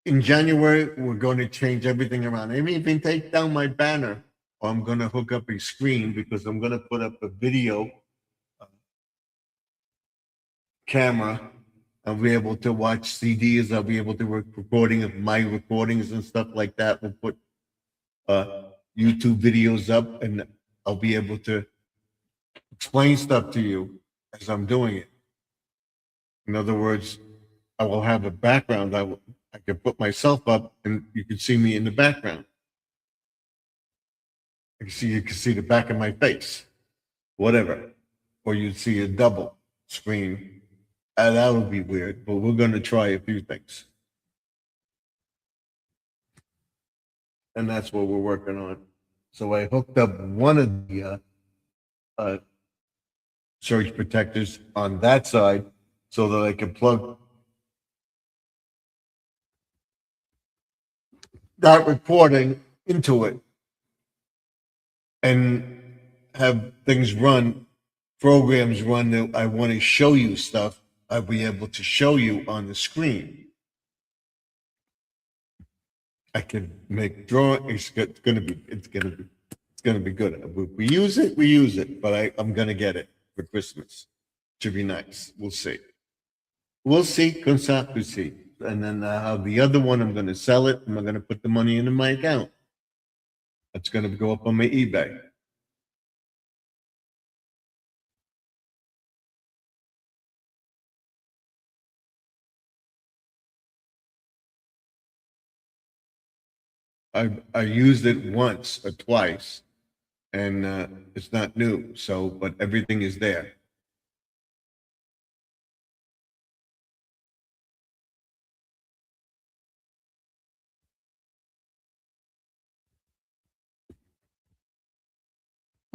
in January, we're going to change everything around. I may even take down my banner, or I'm going to hook up a screen because I'm going to put up a video camera. I'll be able to watch CDs. I'll be able to work recording of my recordings and stuff like that. We'll put YouTube videos up, and I'll be able to explain stuff to you as I'm doing it. In other words, I will have a background. I can put myself up, and you can see me in the background. You can see the back of my face, whatever, or you'd see a double screen. That would be weird, but we're going to try a few things. And that's what we're working on. So I hooked up one of the surge protectors on that side so that I can plug that recording into it and have things run, programs run that I want to show you stuff. I'll be able to show you on the screen. I can make drawings. It's gonna be good. We use it, but I'm gonna get it for Christmas. Should be nice. We'll see. We'll see. Comme ça, we'll see. And then the other one, I'm gonna sell it. I'm gonna put the money into my account. It's gonna go up on my eBay. I used it once or twice, and it's not new. So, but everything is there.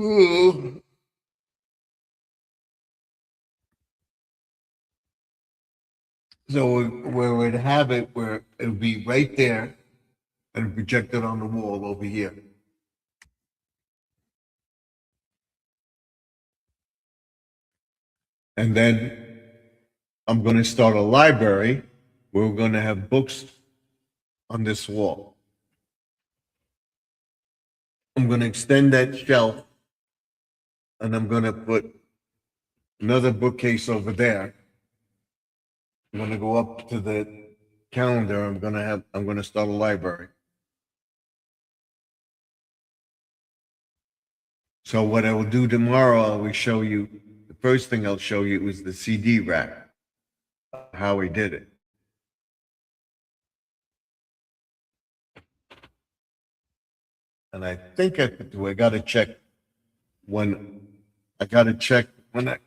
Ooh. So where we'd have it, where it would be right there, and projected on the wall over here. And then I'm going to start a library where we're going to have books on this wall. I'm going to extend that shelf and I'm going to put another bookcase over there. I'm going to go up to the calendar. I'm going to start a library. So what I will do tomorrow, I will show you, the first thing I'll show you is the CD rack, how we did it. And I think I got to check when I,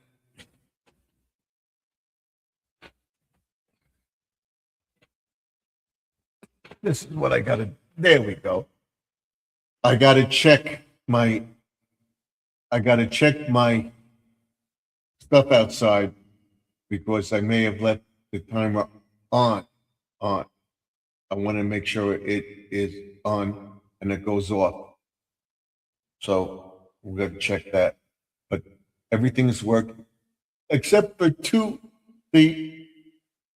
this is what I got to, there we go. I got to check my, I got to check my stuff outside because I may have left the timer on. I want to make sure it is on and it goes off. So we're going to check that. But everything's working except for the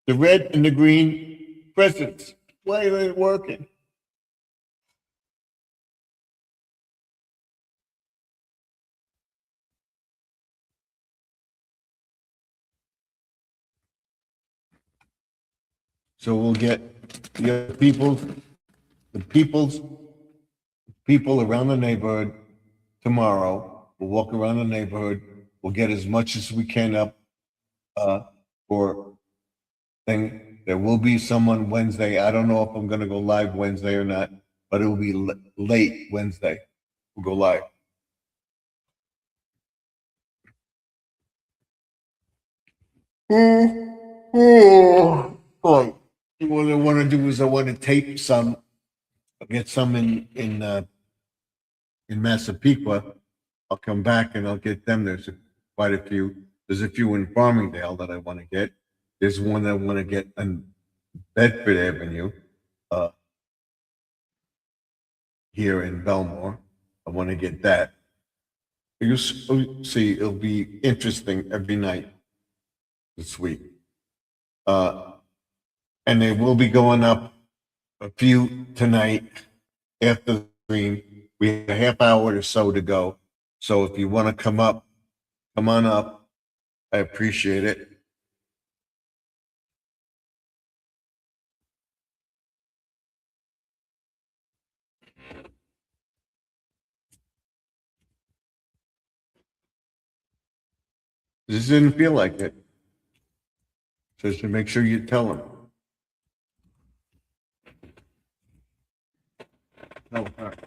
red and the green presents. Why are they working? So we'll get the people around the neighborhood tomorrow. We'll walk around the neighborhood. We'll get as much as we can up for thing. There will be someone Wednesday. I don't know if I'm going to go live Wednesday or not, but it will be late Wednesday. We'll go live. Oh, what I want to do is I want to tape some, get some in Massapequa. I'll come back and I'll get them. There's quite a few. There's a few in Farmingdale that I want to get. There's one I want to get on Bedford Avenue, here in Belmore. I want to get that. You see, it'll be interesting every night this week. And they will be going up a few tonight after the stream. We have a half hour or so to go. So if you want to come up, come on up. I appreciate it. This didn't feel like it. So to make sure you tell them. No, all right.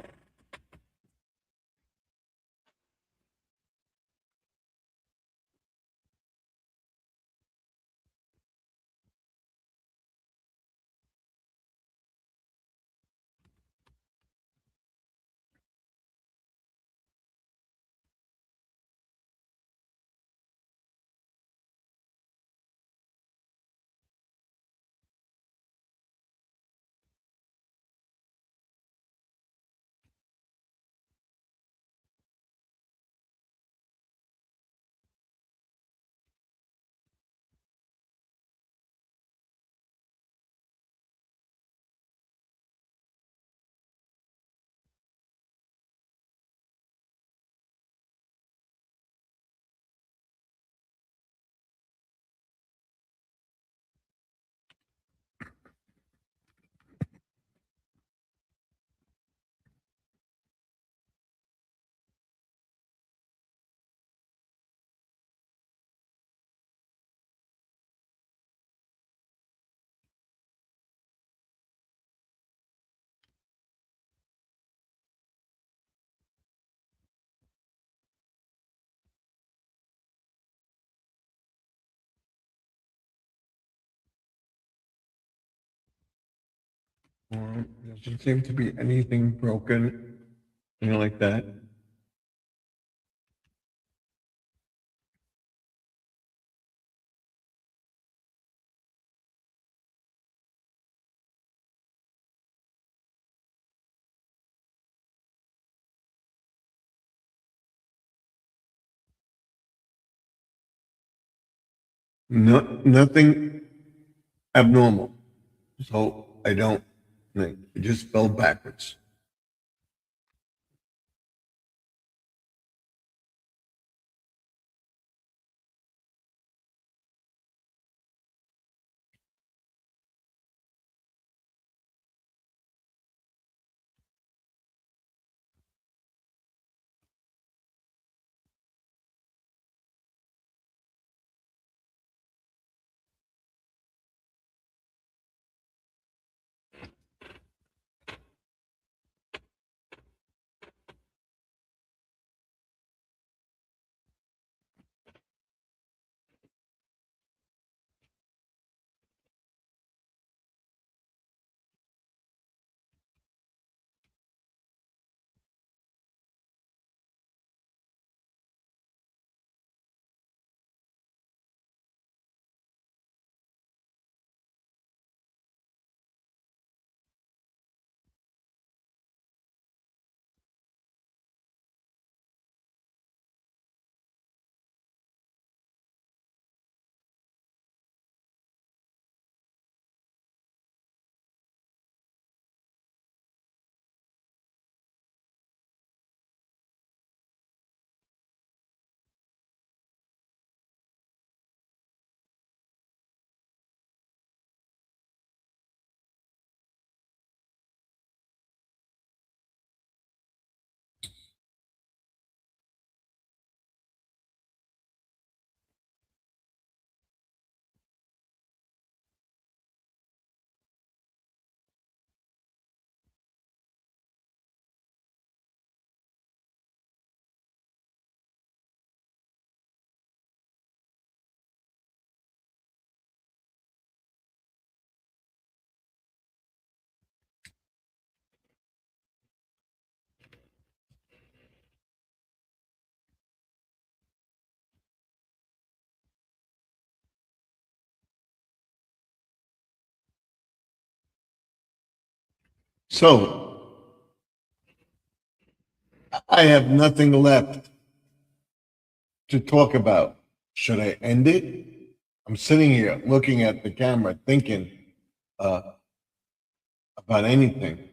There doesn't seem to be anything broken, anything like that. Nothing abnormal. So I don't think it just fell backwards. So I have nothing left to talk about. Should I end it? I'm sitting here looking at the camera thinking uh, about anything.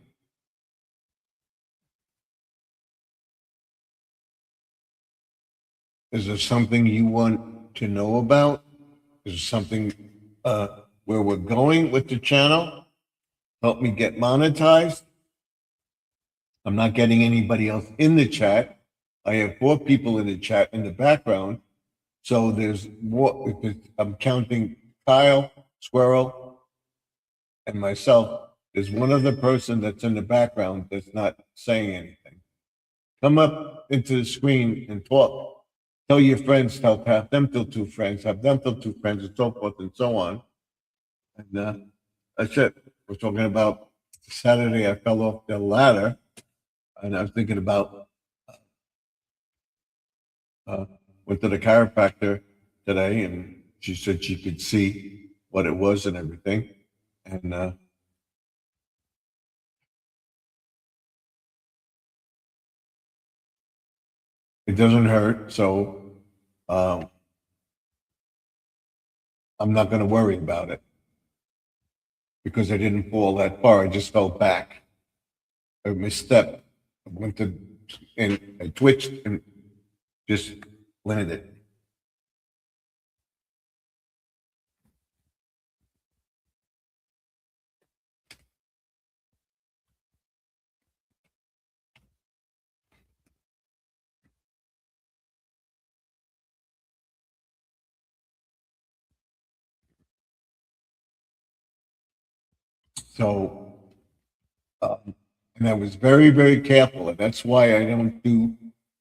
Is there something you want to know about? Is there something where we're going with the channel? Help me get monetized. I'm not getting anybody else in the chat. I have 4 people in the chat in the background. So there's more. I'm counting Kyle, Squirrel, and myself. There's one other person that's in the background that's not saying anything. Come up into the screen and talk. Tell your friends, have them tell 2 friends, have them tell 2 friends, and so forth and so on. And that's it. We're talking about Saturday. I fell off the ladder, and I was thinking about went to the chiropractor today, and she said she could see what it was and everything. And it doesn't hurt, so um, I'm not going to worry about it because I didn't fall that far. I just fell back. I misstepped. I went to, and I twitched and just landed. So, and I was very, very careful, and that's why I don't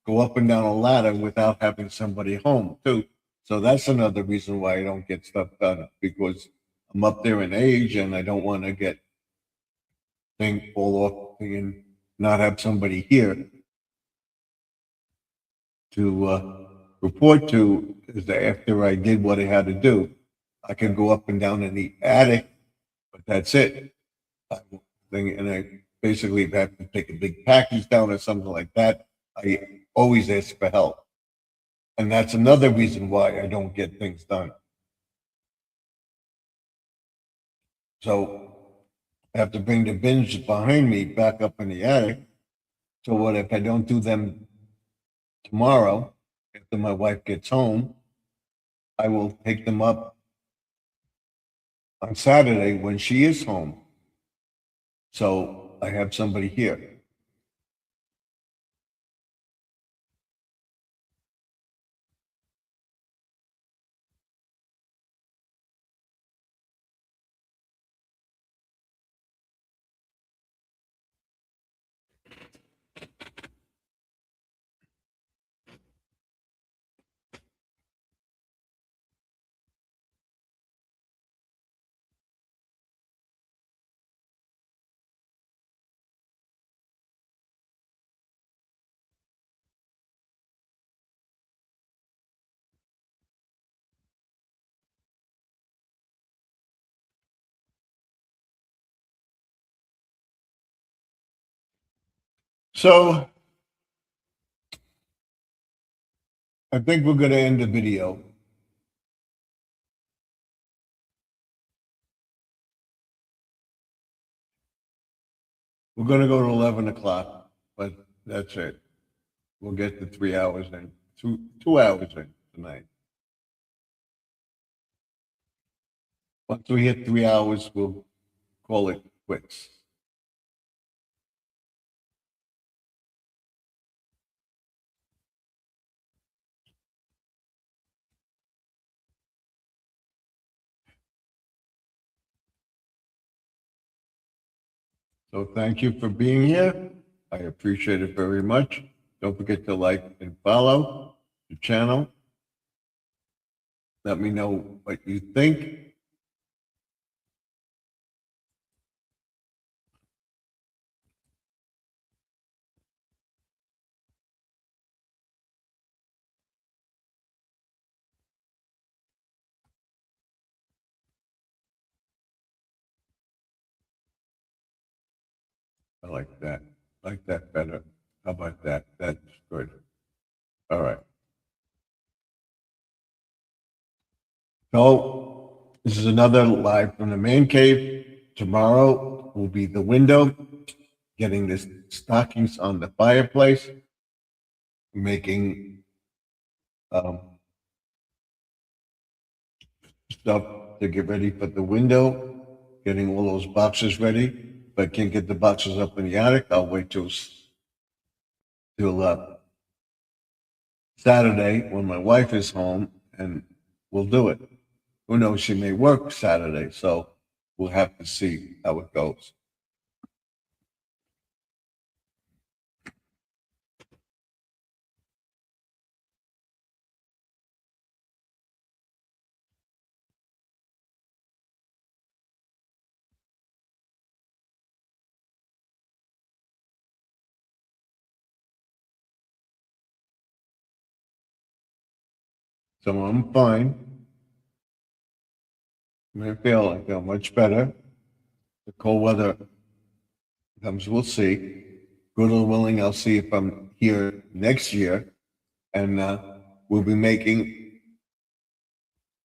go up and down a ladder without having somebody home too. So that's another reason why I don't get stuff done because I'm up there in age and I don't want to get thing fall off and not have somebody here to report to. Is that after I did what I had to do, I can go up and down in the attic, but that's it. And I basically have to take a big package down or something like that. I always ask for help. And that's another reason why I don't get things done. So I have to bring the bins behind me back up in the attic. So what if I don't do them tomorrow, after my wife gets home, I will take them up on Saturday when she is home. So I have somebody here. So I think we're going to end the video. We're going to go to 11 o'clock, but that's it. We'll get the 3 hours in, 2 hours in tonight. Once we hit 3 hours, we'll call it quits. So thank you for being here. I appreciate it very much. Don't forget to like and follow the channel. Let me know what you think. I like that. Like that better. How about that? That's good. All right. So this is another live from the man cave. Tomorrow will be the window, getting the stockings on the fireplace, making stuff to get ready for the window, getting all those boxes ready. If I can't get the boxes up in the attic, I'll wait till Saturday when my wife is home, and we'll do it. Who knows? She may work Saturday, so we'll have to see how it goes. So I'm fine. I feel much better. The cold weather comes, we'll see. Good or willing, I'll see if I'm here next year, and we'll be making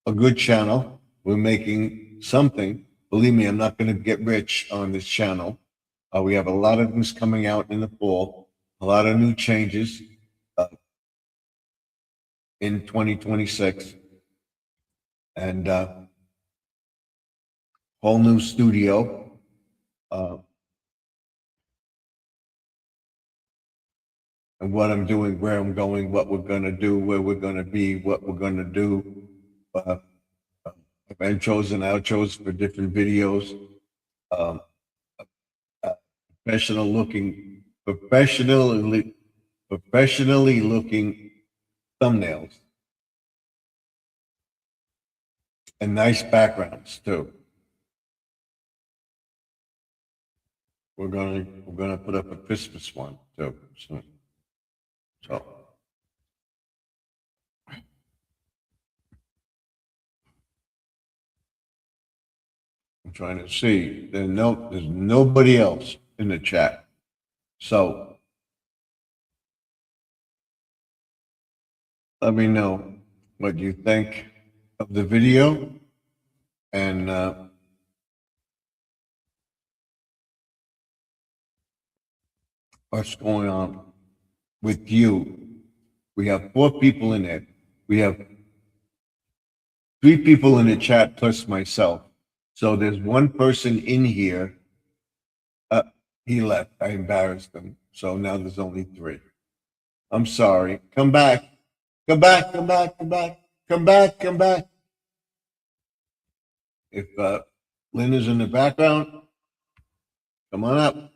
a good channel. We're making something. Believe me, I'm not going to get rich on this channel. We have a lot of things coming out in the fall, a lot of new changes in 2026, and whole new studio. And what I'm doing, where I'm going, what we're going to do, where we're going to be, what we're going to do. Uh, intros and outros for different videos. Um, professional looking, professionally looking thumbnails. And nice backgrounds too. We're gonna put up a Christmas one too soon. So I'm trying to see. There's nobody else in the chat. So let me know what you think of the video, and what's going on with you. We have 4 people in it. We have 3 people in the chat plus myself. So there's 1 person in here. He left. I embarrassed him. So now there's only 3. I'm sorry. Come back. Come back. Come back. Come back. Come back. Come back. If Lynn is in the background, come on up.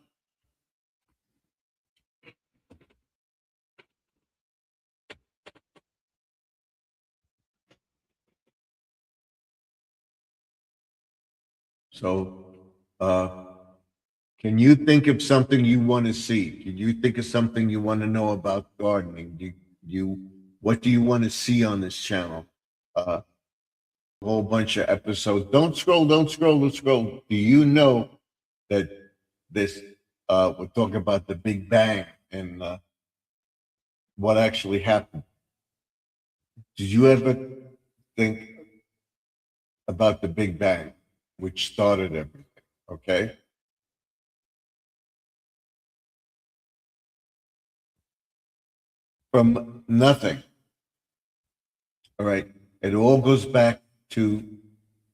So, can you think of something you want to see? Can you think of something you want to know about gardening? What do you want to see on this channel? A whole bunch of episodes. Don't scroll, don't scroll, don't scroll. Do you know that this, we're talking about the Big Bang and what actually happened? Did you ever think about the Big Bang, which started everything? Okay. From nothing. All right. It all goes back to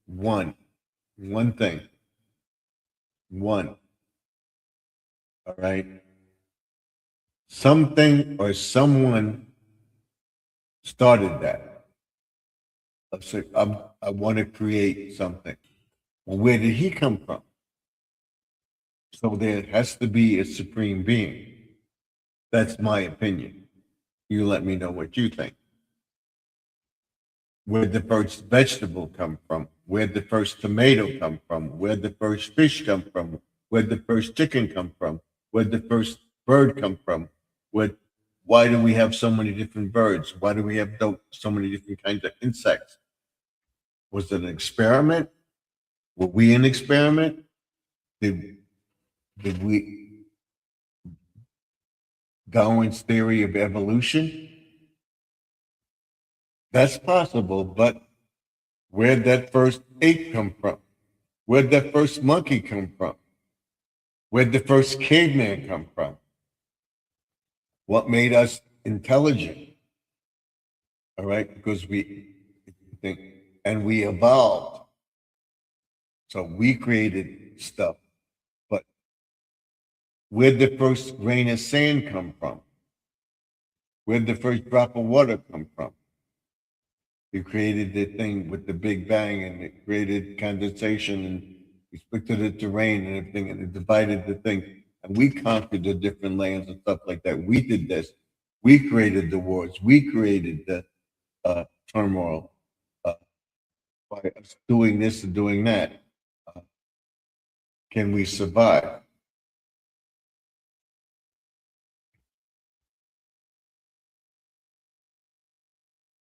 one thing. One. All right. Something or someone started that. Let's say I want to create something. Well, where did he come from? So there has to be a supreme being. That's my opinion. You let me know what you think. Where'd the first vegetable come from? Where'd the first tomato come from? Where'd the first fish come from? Where'd the first chicken come from? Where'd the first bird come from? Why do we have so many different birds? Why do we have so many different kinds of insects? Was it an experiment? Were we an experiment? Did we Darwin's theory of evolution? That's possible, but where'd that first ape come from? Where'd that first monkey come from? Where'd the first caveman come from? What made us intelligent? All right, because we think, and we evolved. So we created stuff. But where'd the first grain of sand come from? Where'd the first drop of water come from? We created the thing with the Big Bang, and it created condensation, and we split it to rain and everything, and it divided the thing. And we conquered the different lands and stuff like that. We did this. We created the wars. We created the turmoil by us doing this and doing that. Can we survive?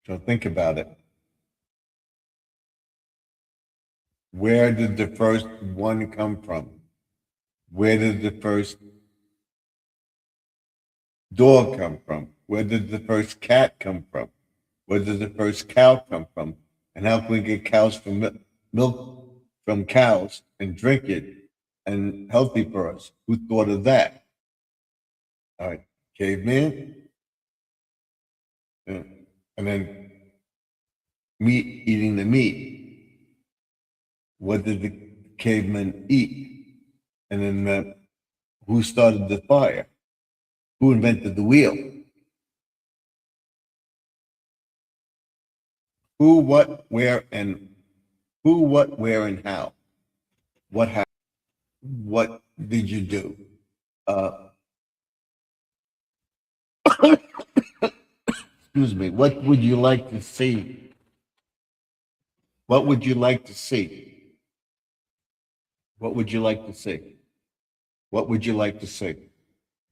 So think about it. Where did the first one come from? Where did the first dog come from? Where did the first cat come from? Where did the first cow come from? And how can we get cows from milk from cows and drink it and healthy for us? Who thought of that? All right, caveman. Yeah. And then meat, eating the meat. What did the cavemen eat? And then who started the fire? Who invented the wheel? Who, what, where, and how? What happened? What did you do? Excuse me. What would you like to see? What would you like to see? What would you like to see? What would you like to see?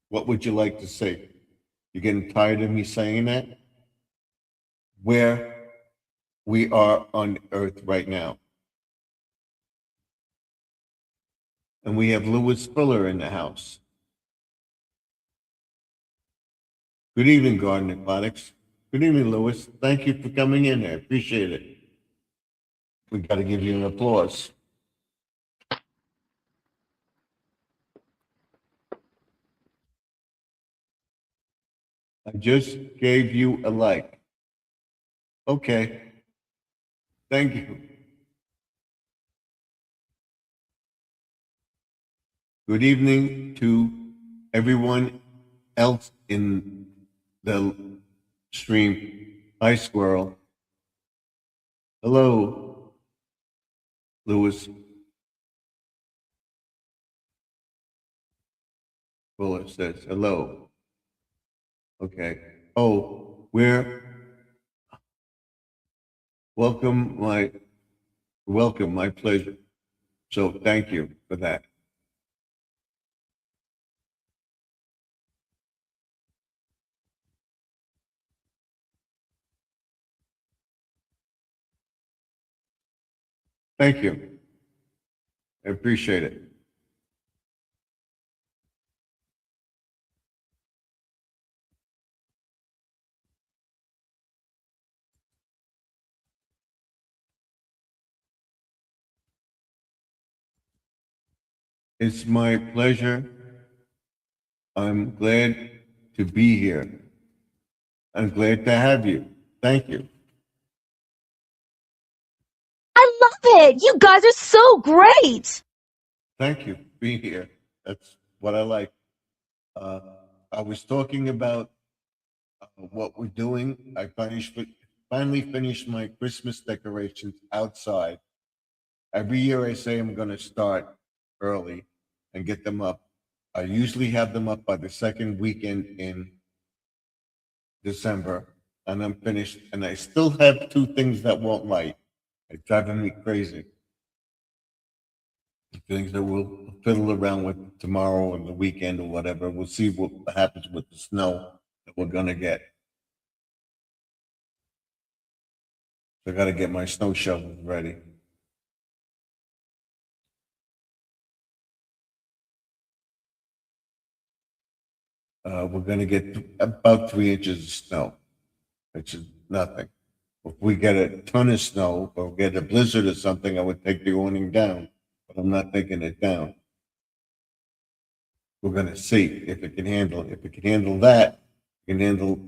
What would you like to see? You getting tired of me saying that? Where we are on Earth right now. And we have Louis Fuller in the house. Good evening, Garden Aquatics. Good evening, Louis. Thank you for coming in there. Appreciate it. We got to give you an applause. I just gave you a like. Okay. Thank you. Good evening to everyone else in the stream. Hi, Squirrel. Hello, Louis Fuller says hello. Okay. Oh, welcome, my pleasure. So thank you for that. Thank you. I appreciate it. It's my pleasure. I'm glad to be here. I'm glad to have you. Thank you. I love it. You guys are so great. Thank you for being here. That's what I like. Uh, I was talking about what we're doing. Finally finished my Christmas decorations outside. Every year I say I'm going to start early and get them up. I usually have them up by the second weekend in December, and I'm finished. And I still have two things that won't light. It's driving me crazy. Things that we'll fiddle around with tomorrow and the weekend or whatever. We'll see what happens with the snow that we're gonna get. So I gotta get my snow shovels ready. We're gonna get about 3 inches of snow, which is nothing. If we get a ton of snow or get a blizzard or something, I would take the awning down, but I'm not taking it down. We're gonna see if it can handle it. If it can handle that, it can handle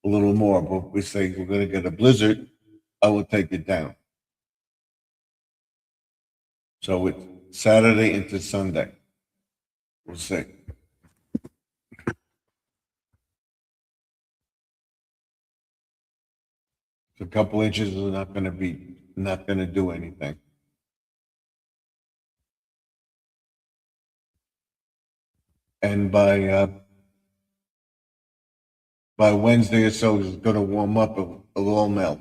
a little more. But if we say we're gonna get a blizzard, I will take it down. So it's Saturday into Sunday. We'll see. A couple inches is not gonna do anything. And by Wednesday or so, it's gonna warm up. It'll all melt.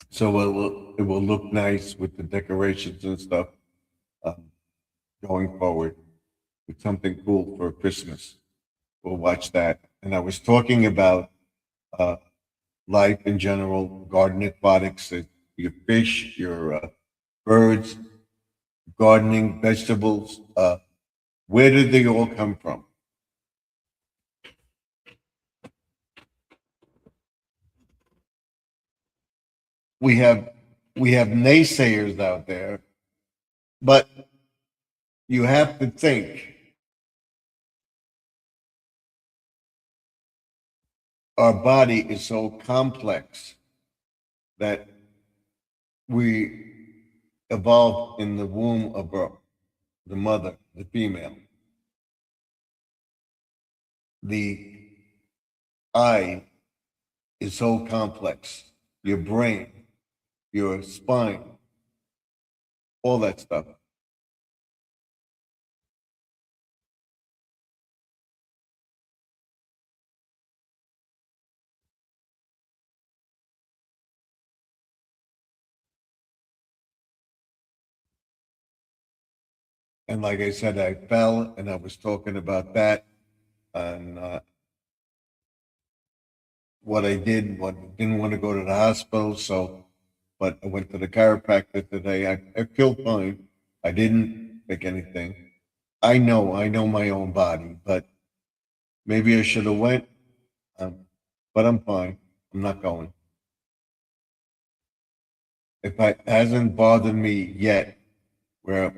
So it will look nice with the decorations and stuff going forward. With something cool for Christmas. We'll watch that. And I was talking about uh, life in general, garden aquatics, your fish, your birds, gardening, vegetables. Where did they all come from? We have naysayers out there, but you have to think our body is so complex that we evolved in the womb of the mother, the female. The eye is so complex. Your brain, your spine, all that stuff. And like I said, I fell and I was talking about that and what I did, didn't want to go to the hospital. So, but I went to the chiropractor today. I feel fine. I didn't pick anything. I know my own body, but maybe I should have went. But I'm fine. I'm not going. If it hasn't bothered me yet, where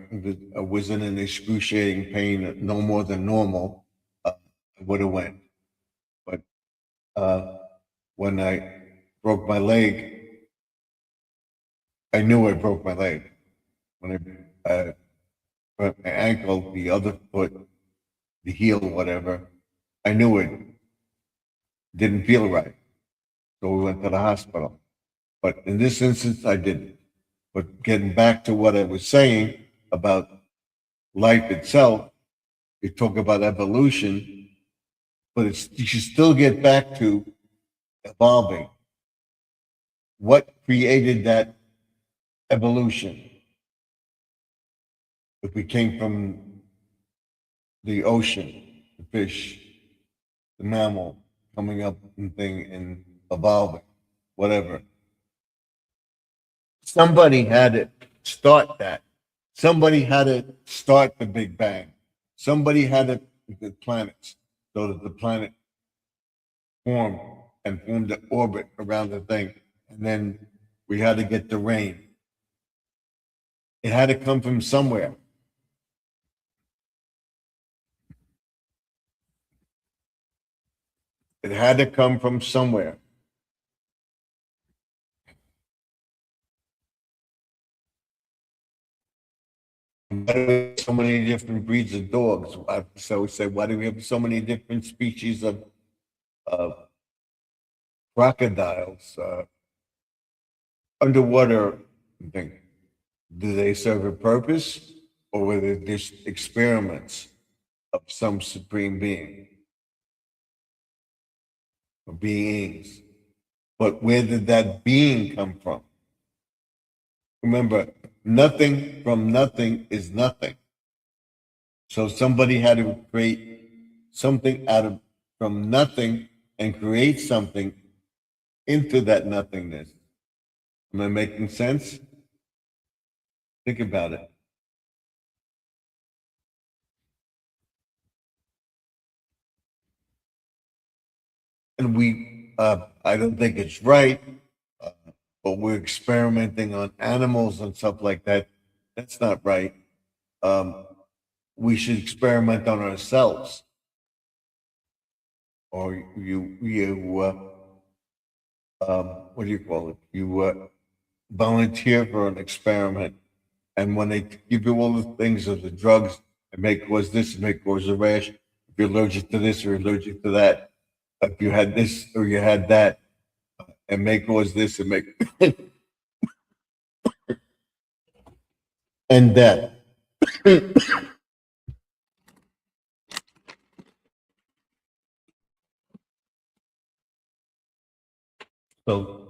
I was in an excruciating pain, no more than normal, I would have went. But when I broke my leg, I knew I broke my leg. When I hurt my ankle, the other foot, the heel, whatever, I knew it didn't feel right. So we went to the hospital. But in this instance, I didn't. But getting back to what I was saying about life itself, you talk about evolution, but you should still get back to evolving. What created that evolution? If we came from the ocean, the fish, the mammal coming up and thing and evolving, whatever. Somebody had to start that. Somebody had to start the Big Bang. Somebody had to the planets so that the planet formed and formed an orbit around the thing. And then we had to get the rain. It had to come from somewhere. It had to come from somewhere. Why do we have so many different breeds of dogs? So we say, why do we have so many different species of crocodiles, underwater thing? Do they serve a purpose, or were they just experiments of some supreme being or beings? But where did that being come from? Remember, nothing from nothing is nothing. So somebody had to create something from nothing and create something into that nothingness. Am I making sense? Think about it. And I don't think it's right, but we're experimenting on animals and stuff like that. That's not right. We should experiment on ourselves. Or what do you call it? You volunteer for an experiment, and when they give you all the things of the drugs, it may cause this, it may cause a rash. If you're allergic to this or allergic to that, if you had this or you had that, it may cause this, it may and that. So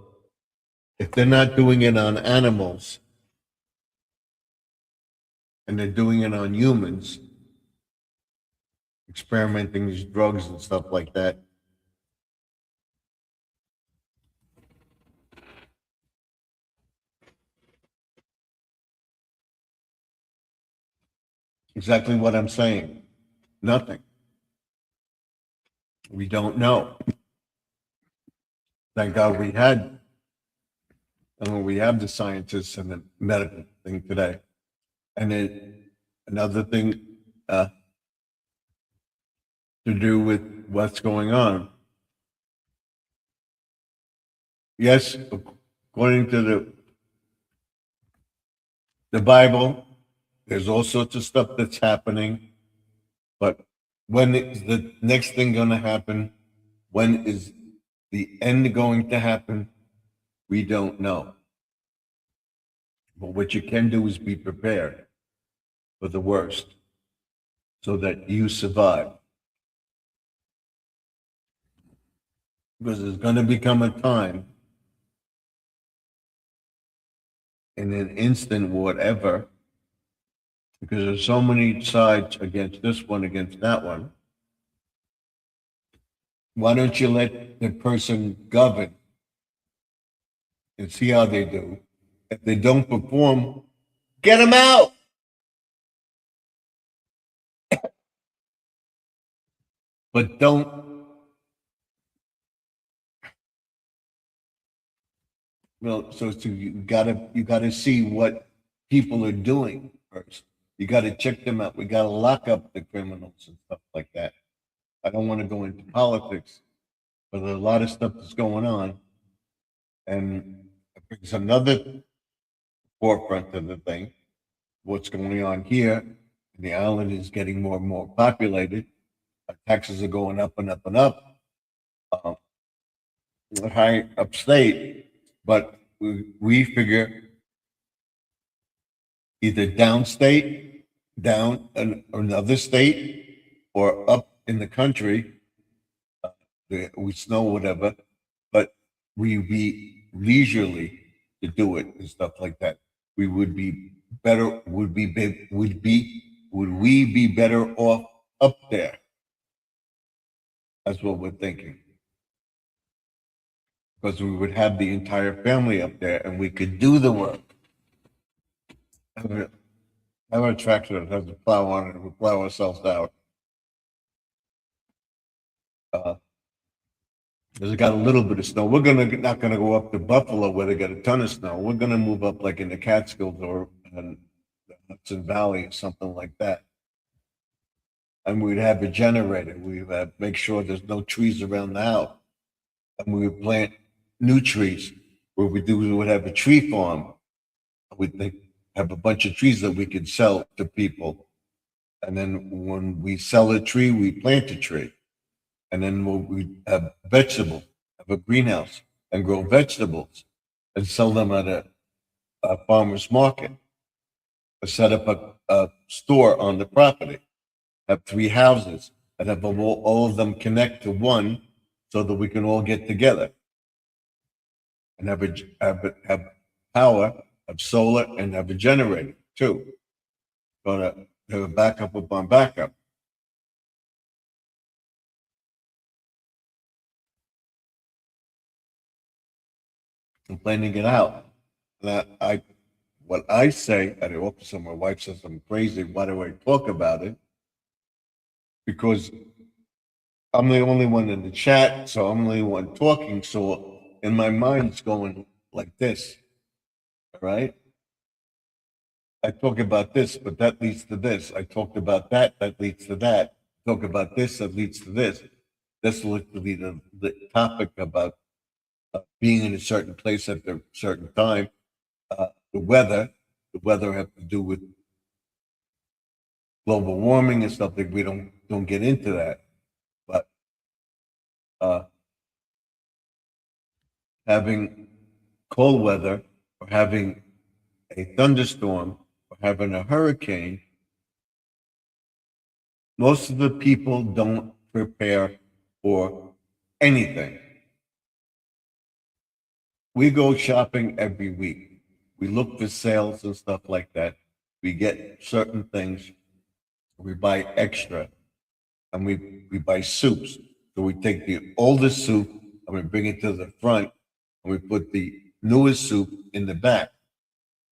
if they're not doing it on animals and they're doing it on humans, experimenting these drugs and stuff like that, exactly what I'm saying. Nothing. We don't know. Thank God we have the scientists and the medical thing today. And then another thing to do with what's going on. Yes, according to the Bible, there's all sorts of stuff that's happening. But when is the next thing going to happen? When is the end going to happen? We don't know. But what you can do is be prepared for the worst so that you survive. Because there's going to become a time in an instant, whatever, because there's so many sides against this one, against that one. Why don't you let the person govern and see how they do? If they don't perform, get them out. But don't, so you gotta see what people are doing first. You gotta check them out. We gotta lock up the criminals and stuff like that. I don't want to go into politics, but there's a lot of stuff that's going on. And it brings another forefront to the thing. What's going on here, the island is getting more and more populated. Our taxes are going up and up and up. High upstate, but we figure either downstate, down another state, or up in the country, we snow whatever, but we be leisurely to do it and stuff like that. We would be better. Would we be better off up there? That's what we're thinking. Because we would have the entire family up there and we could do the work. Have a tractor that has a plow on it and we plow ourselves out. Because it got a little bit of snow. We're not gonna go up to Buffalo where they got a ton of snow. We're gonna move up like in the Catskills or in the Hudson Valley or something like that. And we'd have a generator. We'd make sure there's no trees around the house. And we would plant new trees. What we would have a tree farm. We'd have a bunch of trees that we could sell to people. And then when we sell a tree, we plant a tree. And then we have vegetables, have a greenhouse and grow vegetables and sell them at a farmer's market. Or set up a store on the property. Have 3 houses and have all of them connect to one so that we can all get together. And have power, have solar, and have a generator too. Gonna have a backup upon backup. I'm planning it out. What I say at the office, and my wife says I'm crazy. Why do I talk about it? Because I'm the only one in the chat, so I'm the only one talking. So in my mind, it's going like this. All right. I talk about this, but that leads to this. I talked about that, that leads to that. Talk about this, that leads to this. This will lead to the topic about being in a certain place at a certain time. The weather has to do with global warming and stuff like we don't get into that. But having cold weather or having a thunderstorm or having a hurricane, most of the people don't prepare for anything. We go shopping every week. We look for sales and stuff like that. We get certain things. We buy extra. And we buy soups. So we take the oldest soup and we bring it to the front and we put the newest soup in the back.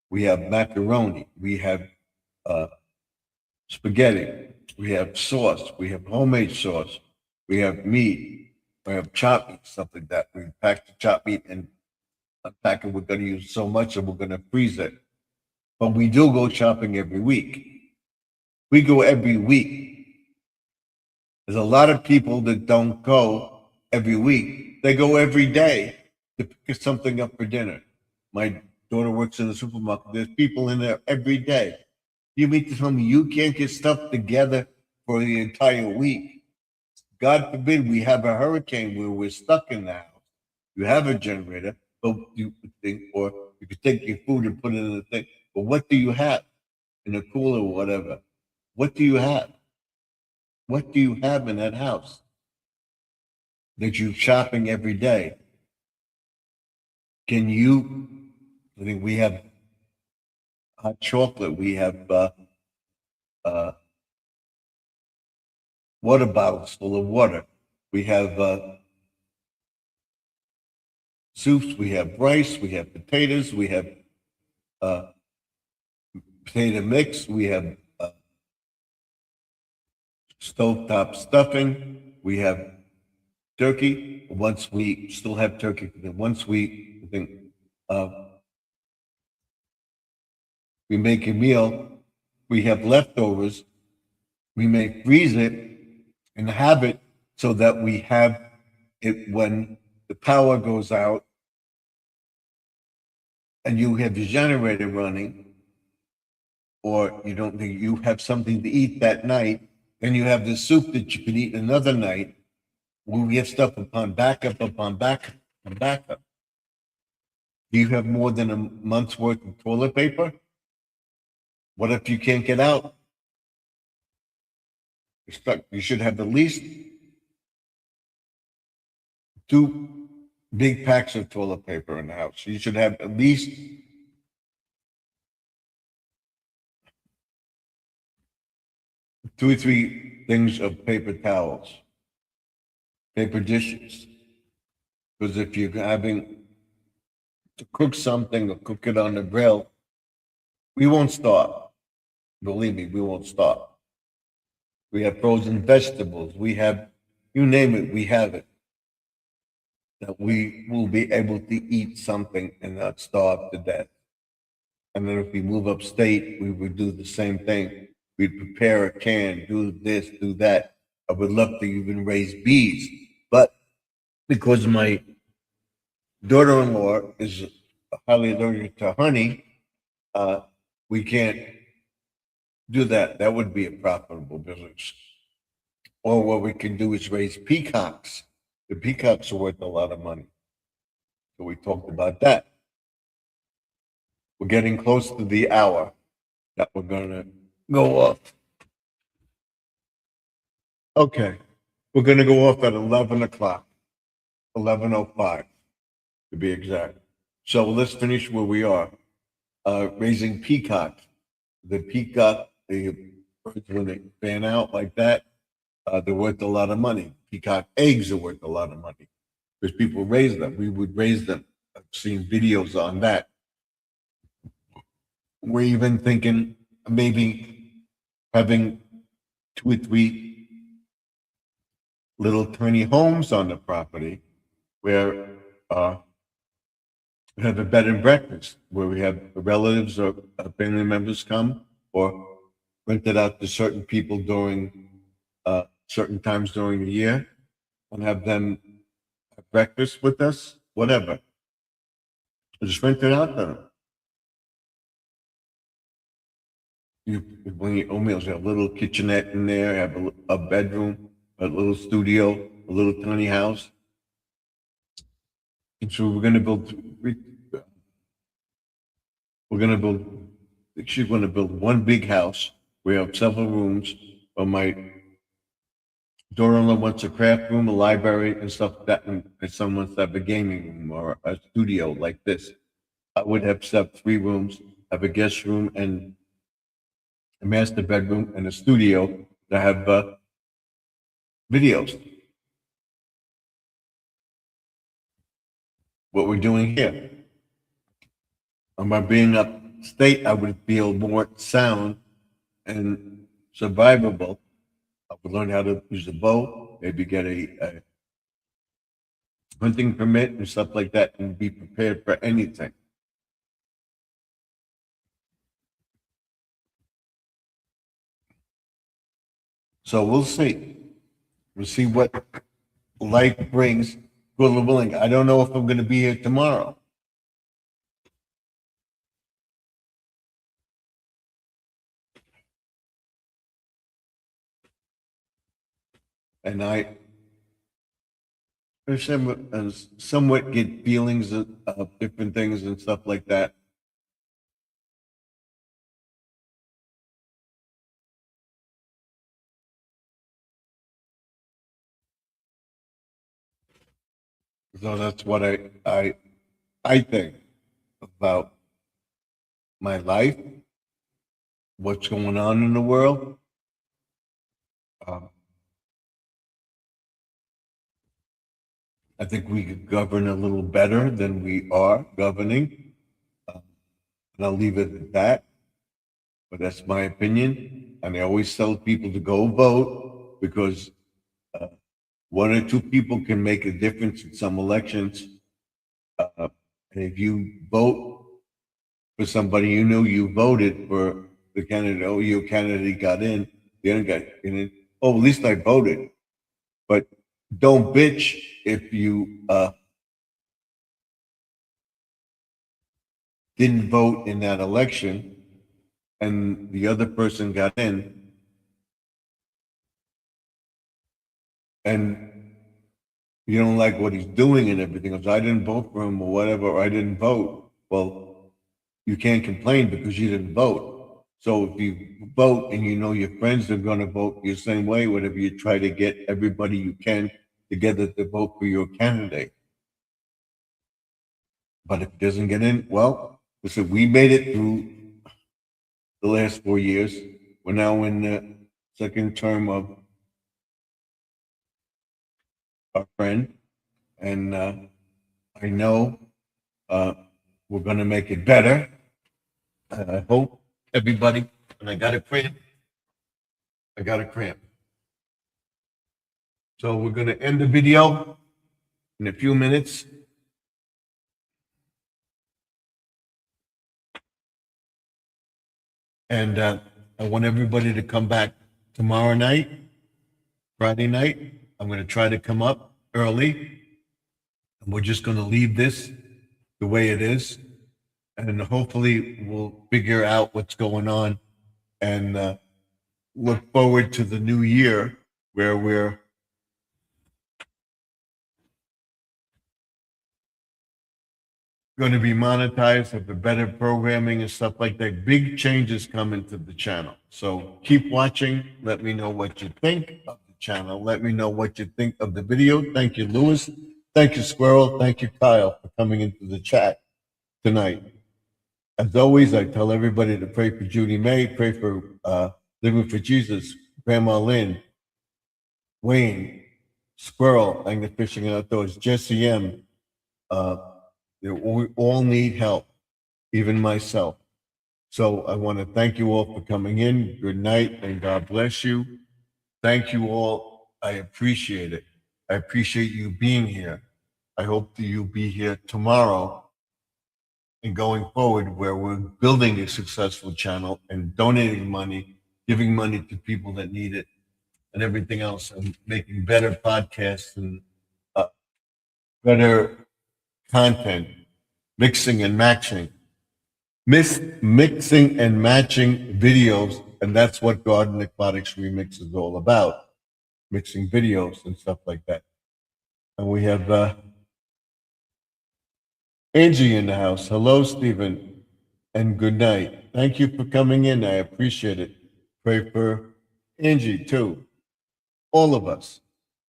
We have macaroni. We have spaghetti. We have sauce. We have homemade sauce. We have meat. We have chopped meat, stuff like that. We pack the chopped meat and unpack it. We're going to use so much and we're going to freeze it. But we do go shopping every week. We go every week. There's a lot of people that don't go every week. They go every day to pick something up for dinner. My daughter works in the supermarket. There's people in there every day. You mean to tell me you can't get stuff together for the entire week? God forbid we have a hurricane where we're stuck in the house. You have a generator, but you could take your food and put it in the thing. But what do you have in a cooler or whatever? What do you have? What do you have in that house that you're shopping every day? I think we have hot chocolate. We have water bottles full of water. We have soups. We have rice. We have potatoes. We have potato mix. We have stovetop stuffing. We have turkey. Once we still have turkey, once we make a meal, we have leftovers. We may freeze it and have it so that we have it when the power goes out and you have your generator running, or you don't think you have something to eat that night, then you have the soup that you could eat another night. We have stuff upon backup, upon backup, upon backup. Do you have more than a month's worth of toilet paper? What if you can't get out? You're stuck. You should have at least 2 big packs of toilet paper in the house. You should have at least 2 or 3 things of paper towels, paper dishes. Because if you're having to cook something or cook it on the grill, we won't stop. Believe me, we won't stop. We have frozen vegetables. We have, you name it, we have it. That we will be able to eat something and not starve to death. And then if we move upstate, we would do the same thing. We'd prepare a can, do this, do that. I would love to even raise bees, but because my daughter-in-law is highly allergic to honey, we can't do that. That would be a profitable business. Or what we can do is raise peacocks. The peacocks are worth a lot of money. So we talked about that. We're getting close to the hour that we're going to go off. Okay. We're going to go off at 11 o'clock, 11:05 to be exact. So let's finish where we are. Raising peacock. The peacock, the birds, when they fan out like that, they're worth a lot of money. Peacock eggs are worth a lot of money because people raise them. We would raise them. I've seen videos on that. We're even thinking maybe having 2 or 3 little tiny homes on the property where we have a bed and breakfast where we have relatives or family members come, or rent it out to certain people during certain times during the year and have them have breakfast with us, whatever. Just rent it out to them. You bring your own meals, you have a little kitchenette in there, have a bedroom, a little studio, a little tiny house. And so she's going to build one big house. We have several rooms, but my daughter-in-law wants a craft room, a library, and stuff like that, and someone wants to have a gaming room or a studio like this. I would have set 3 rooms, have a guest room and a master bedroom and a studio to have videos. What we're doing here. By being upstate, I would feel more sound and survivable. I would learn how to use a bow, maybe get a hunting permit and stuff like that, and be prepared for anything. So we'll see. We'll see what life brings. God willing, I don't know if I'm going to be here tomorrow. And I somewhat get feelings of different things and stuff like that. So that's what I think about my life, what's going on in the world. I think we could govern a little better than we are governing. And I'll leave it at that. But that's my opinion. And I always tell people to go vote because 1 or 2 people can make a difference in some elections. And if you vote for somebody you knew, you voted for the candidate, your candidate got in, the other guy, oh, at least I voted. But don't bitch if you didn't vote in that election and the other person got in and you don't like what he's doing and everything else. I didn't vote for him or whatever, or I didn't vote. Well, you can't complain because you didn't vote. So if you vote and you know your friends are going to vote the same way, whatever, you try to get everybody you can together to vote for your candidate. But if it doesn't get in, well, listen, we made it through the last 4 years. We're now in the second term of our friend, and I know we're going to make it better. And I hope everybody, and I got a cramp. So we're going to end the video in a few minutes. And I want everybody to come back tomorrow night, Friday night. I'm going to try to come up early. And we're just going to leave this the way it is. And hopefully we'll figure out what's going on and look forward to the new year where we're going to be monetized, have the better programming and stuff like that. Big changes coming to the channel. So keep watching. Let me know what you think of the channel. Let me know what you think of the video. Thank you, Lewis. Thank you, Squirrel. Thank you, Kyle, for coming into the chat tonight. As always, I tell everybody to pray for Judy May, pray for Living for Jesus, Grandma Lynn, Wayne, Squirrel, Angler Fishing and Outdoors, Jesse M. We all need help, even myself. So I want to thank you all for coming in. Good night and God bless you. Thank you all. I appreciate it. I appreciate you being here. I hope that you'll be here tomorrow and going forward where we're building a successful channel and donating money, giving money to people that need it and everything else, and making better podcasts and better content, mixing and matching videos, and that's what Garden Aquatics Remix is all about, mixing videos and stuff like that. And we have Angie in the house. Hello, Stephen, and good night. Thank you for coming in. I appreciate it. Pray for Angie too. All of us.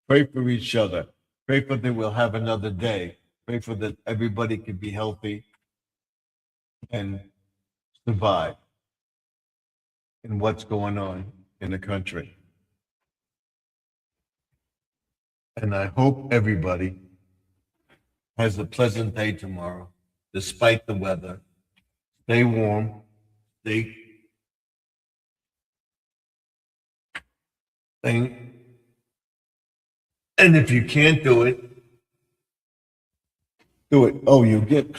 Pray for each other. Pray for that we'll have another day. Pray for that everybody can be healthy and survive in what's going on in the country. And I hope everybody has a pleasant day tomorrow, despite the weather. Stay warm, stay and if you can't do it, do it. Oh, you get.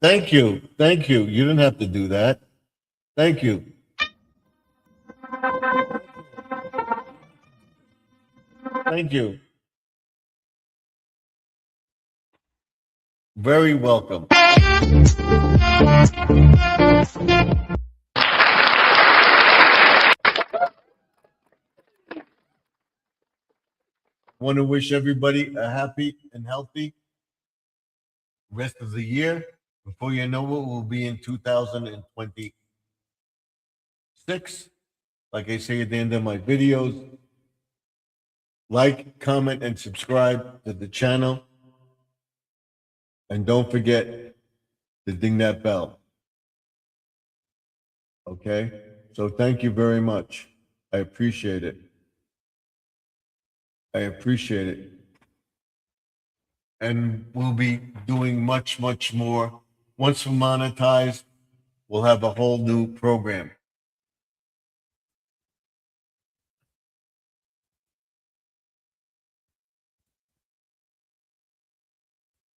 Thank you. Thank you. You didn't have to do that. Thank you. Thank you. Very welcome. Want to wish everybody a happy and healthy rest of the year. Before you know it, we'll be in 2026. Like I say at the end of my videos, like, comment, and subscribe to the channel. And don't forget to ding that bell. Okay? So thank you very much. I appreciate it. I appreciate it. And we'll be doing much, much more. Once we're monetized, we'll have a whole new program.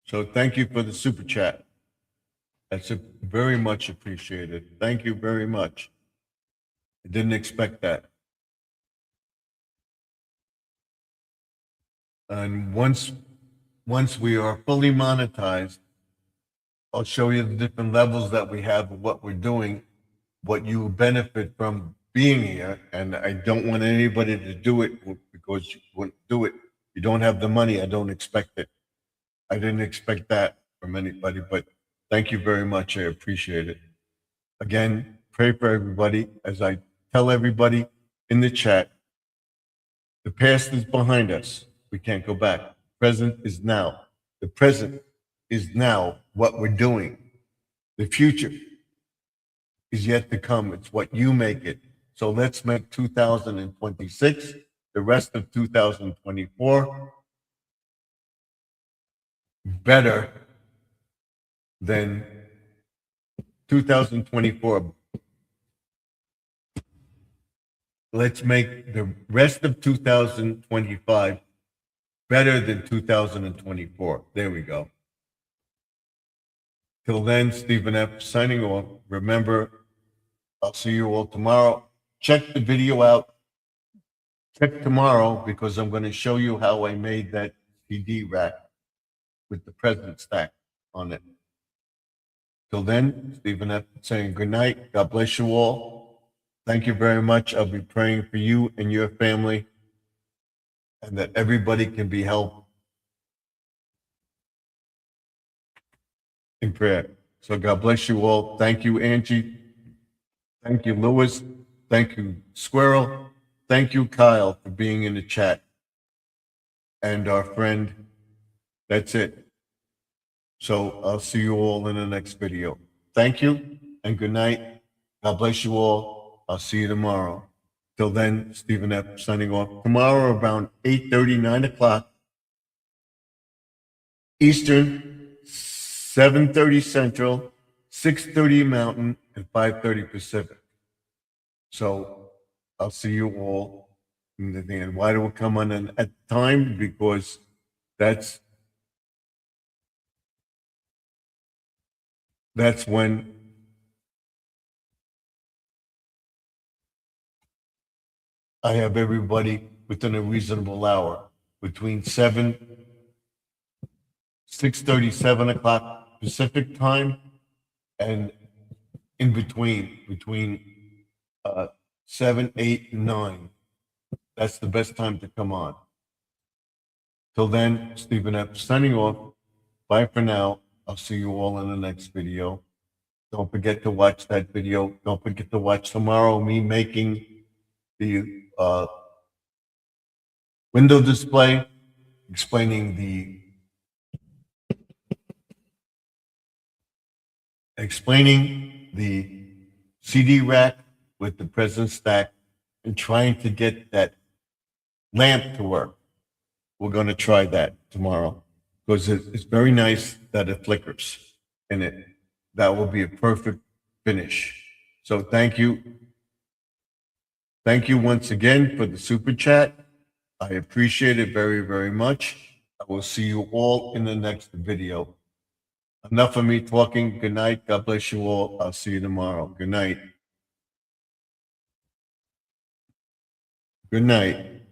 So thank you for the super chat. That's very much appreciated. Thank you very much. I didn't expect that. And once we are fully monetized, I'll show you the different levels that we have of what we're doing, what you will benefit from being here. And I don't want anybody to do it because you wouldn't do it. You don't have the money. I don't expect it. I didn't expect that from anybody, but thank you very much. I appreciate it. Again, pray for everybody. As I tell everybody in the chat, the past is behind us. We can't go back. Present is now. The present is now what we're doing. The future is yet to come. It's what you make it. So let's make 2026, the rest of 2024, better than 2024. Let's make the rest of 2025 better than 2024. There we go. Till then, Stephen F. signing off. Remember, I'll see you all tomorrow. Check the video out. Check tomorrow because I'm going to show you how I made that CD rack with the present stack on it. Till then, Stephen F. saying good night. God bless you all. Thank you very much. I'll be praying for you and your family and that everybody can be helped in prayer. So God bless you all. Thank you, Angie. Thank you, Lewis. Thank you, Squirrel. Thank you, Kyle, for being in the chat. And our friend, that's it. So I'll see you all in the next video. Thank you and good night. God bless you all. I'll see you tomorrow. Till then, Stephen F. signing off. Tomorrow around 8:30, 9 o'clock Eastern, 7:30 Central, 6:30 Mountain, and 5:30 Pacific. So I'll see you all in the end. Why do we come on at time? Because that's when I have everybody within a reasonable hour, between 6:30, 7 o'clock Pacific time, and in between 7, 8, and 9. That's the best time to come on. Till then, Stephen F. signing off. Bye for now. I'll see you all in the next video. Don't forget to watch that video. Don't forget to watch tomorrow me making the window display, explaining the CD rack with the present stack and trying to get that lamp to work. We're going to try that tomorrow because it's very nice that it flickers in it. That will be a perfect finish. So thank you. Thank you once again for the super chat. I appreciate it very, very much. I will see you all in the next video. Enough of me talking. Good night. God bless you all. I'll see you tomorrow. Good night. Good night.